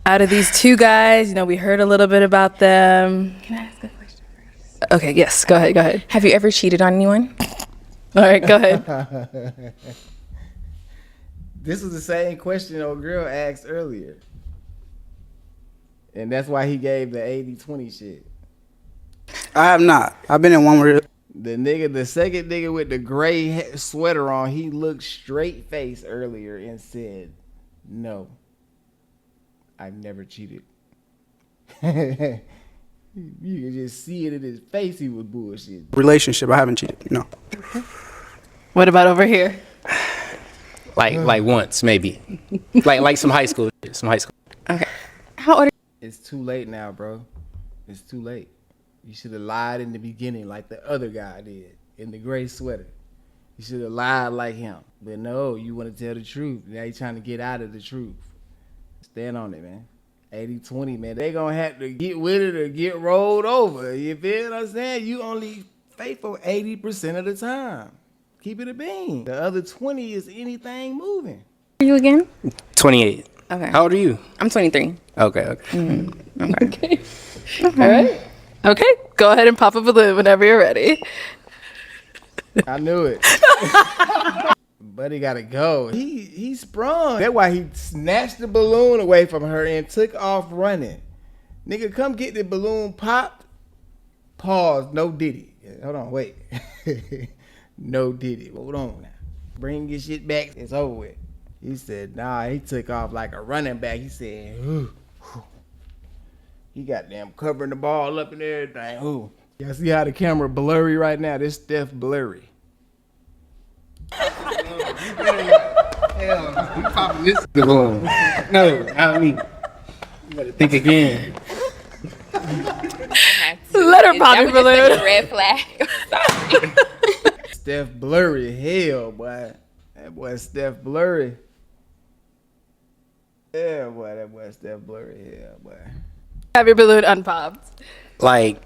Out of these two guys, we heard a little bit about them. Can I ask a question first? Okay, yes. Go ahead. Have you ever cheated on anyone? All right, go ahead. This was the same question old girl asked earlier. And that's why he gave the 80-20 shit. I have not. I've been in one where The second nigga with the gray sweater on, he looked straight face earlier and said, no, I've never cheated. You can just see it in his face. He was bullshit. relationship. I haven't cheated. No. What about over here? Like once maybe. like some high school. Okay. How old are It's too late now, bro. It's too late. You should have lied in the beginning like the other guy did in the gray sweater. You should have lied like him. But no, you want to tell the truth. Now you trying to get out of the truth. Stand on it, man. 80-20, man. They gonna have to get with it or get rolled over. You feel what I'm saying? You only faithful 80% of the time. Keep it a bean. The other 20 is anything moving. you again? 28. Okay. How old are you? I'm 23. Okay. Okay. All right. Okay. Go ahead and pop a balloon whenever you're ready. I knew it. Buddy gotta go. He sprung. That's why he snatched the balloon away from her and took off running. Nigga, come get the balloon popped. Pause. No diddy. Hold on, wait. No diddy. Hold on now. Bring your shit back. It's over with. He said, nah, he took off like a running back. He said, ooh. He got damn covering the ball up and everything. Ooh. Y'all see how the camera blurry right now? This stuff blurry. Hell no, you popping this balloon. No, not me. You better think again. Let her pop your balloon. Like a red flag. Sorry. Steph Blurry, hell, boy. That boy Steph Blurry. Yeah, boy, that boy Steph Blurry, hell, boy. Have your balloon unpopped. Like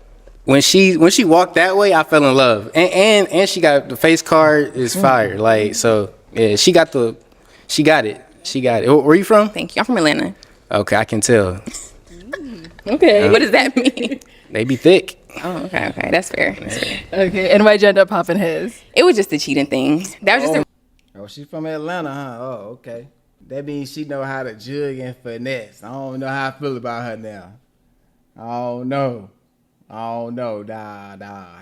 when she walked that way, I fell in love. And she got the face card is fire. Like so, yeah, she got it. She got it. Where you from? Thank you. I'm from Atlanta. Okay, I can tell. Okay. What does that mean? They be thick. Oh, okay. That's fair. Okay, and why'd you end up popping his? It was just a cheating thing. That was just a Oh, she's from Atlanta, huh? Oh, okay. That means she know how to jug and finesse. I don't know how I feel about her now. I don't know. Nah,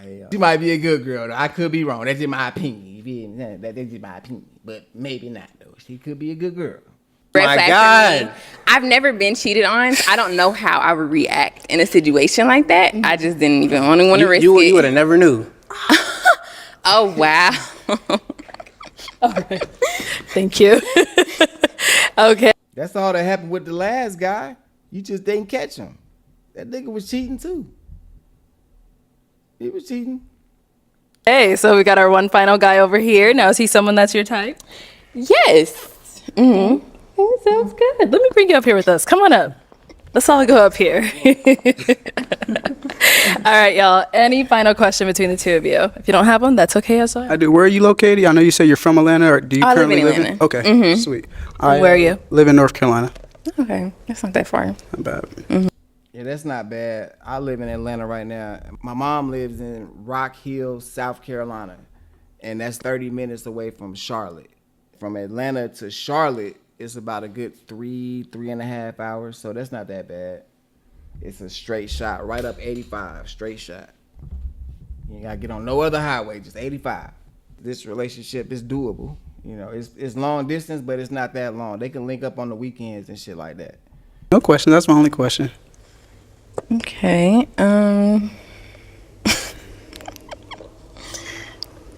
hell. She might be a good girl, though. I could be wrong. That's just my opinion. You feel me? That's just my opinion. But maybe not, though. She could be a good girl. red My flag God. for me. I've never been cheated on. So I don't know how I would react in a situation like that. I just didn't even want to risk it. You would have never knew. Oh, wow. Okay. Thank you. Okay. That's all that happened with the last guy. You just didn't catch him. That nigga was cheating, too. He was cheating. Hey, so we got our one final guy over here. Now, is he someone that's your type? Yes. Mm-hmm. Okay, sounds good. Let me bring you up here with us. Come on up. Let's all go up here. All right, y'all. Any final question between the two of you? If you don't have one, that's okay as well. I do. Where are you located? I know you say you're from Atlanta. Or do you I live currently in live in? Atlanta. Okay, sweet. Where are you? Live in North Carolina. Okay. That's not that far. Not bad. Yeah, that's not bad. I live in Atlanta right now. My mom lives in Rock Hill, South Carolina, and that's 30 minutes away from Charlotte. From Atlanta to Charlotte, it's about a good 3.5 hours, so that's not that bad. It's a straight shot, right up 85, straight shot. You ain't gotta get on no other highway, just 85. This relationship is doable. You know, it's long distance, but it's not that long. They can link up on the weekends and shit like that. No question. That's my only question. Okay. I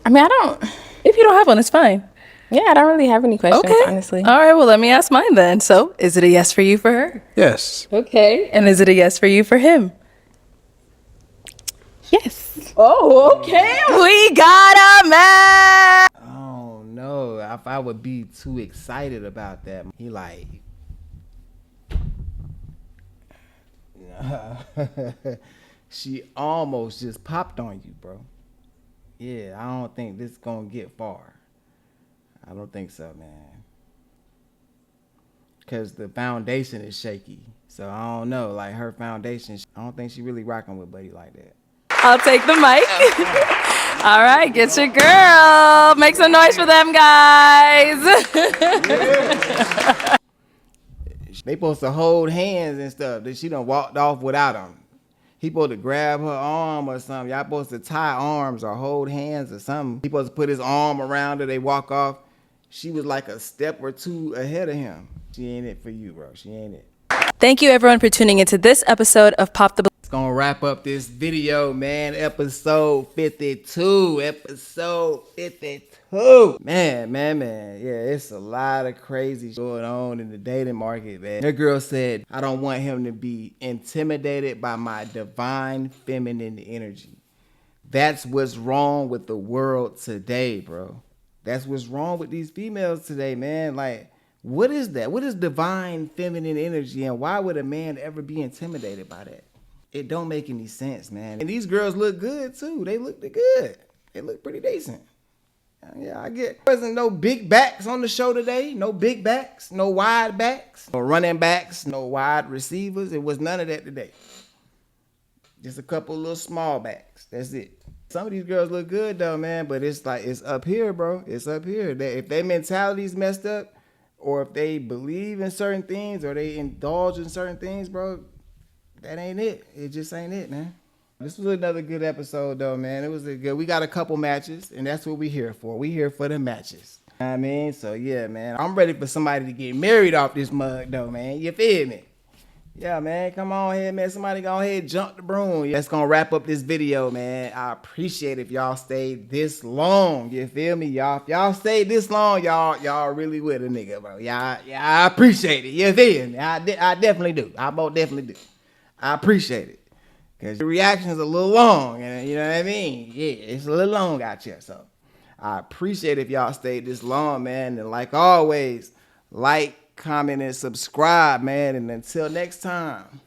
mean, I don't. If you don't have one, it's fine. Yeah, I don't really have any questions, Okay. honestly. All right, well, let me ask mine then. So, is it a yes for you for her? Yes. Okay. And is it a yes for you for him? Yes. Oh, okay. We got a man. Oh no, if I would be too excited about that. He like, she almost just popped on you, bro. Yeah, I don't think this gonna get far. I don't think so, man. Cause the foundation is shaky. So I don't know, like her foundation, I don't think she really rocking with Buddy like that. I'll take the mic. All right, get your girl. Make some noise for them guys. They supposed to hold hands and stuff. That she done walked off without him. He supposed to grab her arm or something. Y'all supposed to tie arms or hold hands or something. He supposed to put his arm around her. They walk off. She was like a step or two ahead of him. She ain't it for you, bro. She ain't it. Thank you, everyone, for tuning into this episode of Pop the Balloon. It's gonna wrap up this video, man. Episode 52. Episode 52. Man. Yeah, it's a lot of crazy going on in the dating market, man. That girl said, I don't want him to be intimidated by my divine feminine energy. That's what's wrong with the world today, bro. That's what's wrong with these females today, man. Like, what is that? What is divine feminine energy, and why would a man ever be intimidated by that? It don't make any sense, man. And these girls look good too. They look good. They look pretty decent. Yeah, I get. There wasn't no big backs on the show today. No big backs. No wide backs. No running backs. No wide receivers. It was none of that today. Just a couple little small backs. That's it. Some of these girls look good though, man. But it's like, it's up here, bro. It's up here. If their mentality's messed up, or if they believe in certain things, or they indulge in certain things, bro, that ain't it. It just ain't it, man. This was another good episode, though, man. It was a good. We got a couple matches, and that's what we here for. We here for the matches. You know what I mean? So, yeah, man. I'm ready for somebody to get married off this mug, though, man. You feel me? Yeah, man, come on here, man. Somebody go ahead and jump the broom. That's gonna wrap up this video, man. I appreciate if y'all stayed this long. You feel me, y'all? If y'all stayed this long, y'all really with a nigga, bro. Yeah, I appreciate it. You feel me? I definitely do. I most definitely do. I appreciate it. Cause the reaction is a little long, and you know what I mean? Yeah, it's a little long out here. So I appreciate if y'all stayed this long, man. And like always, like, comment, and subscribe, man. And until next time.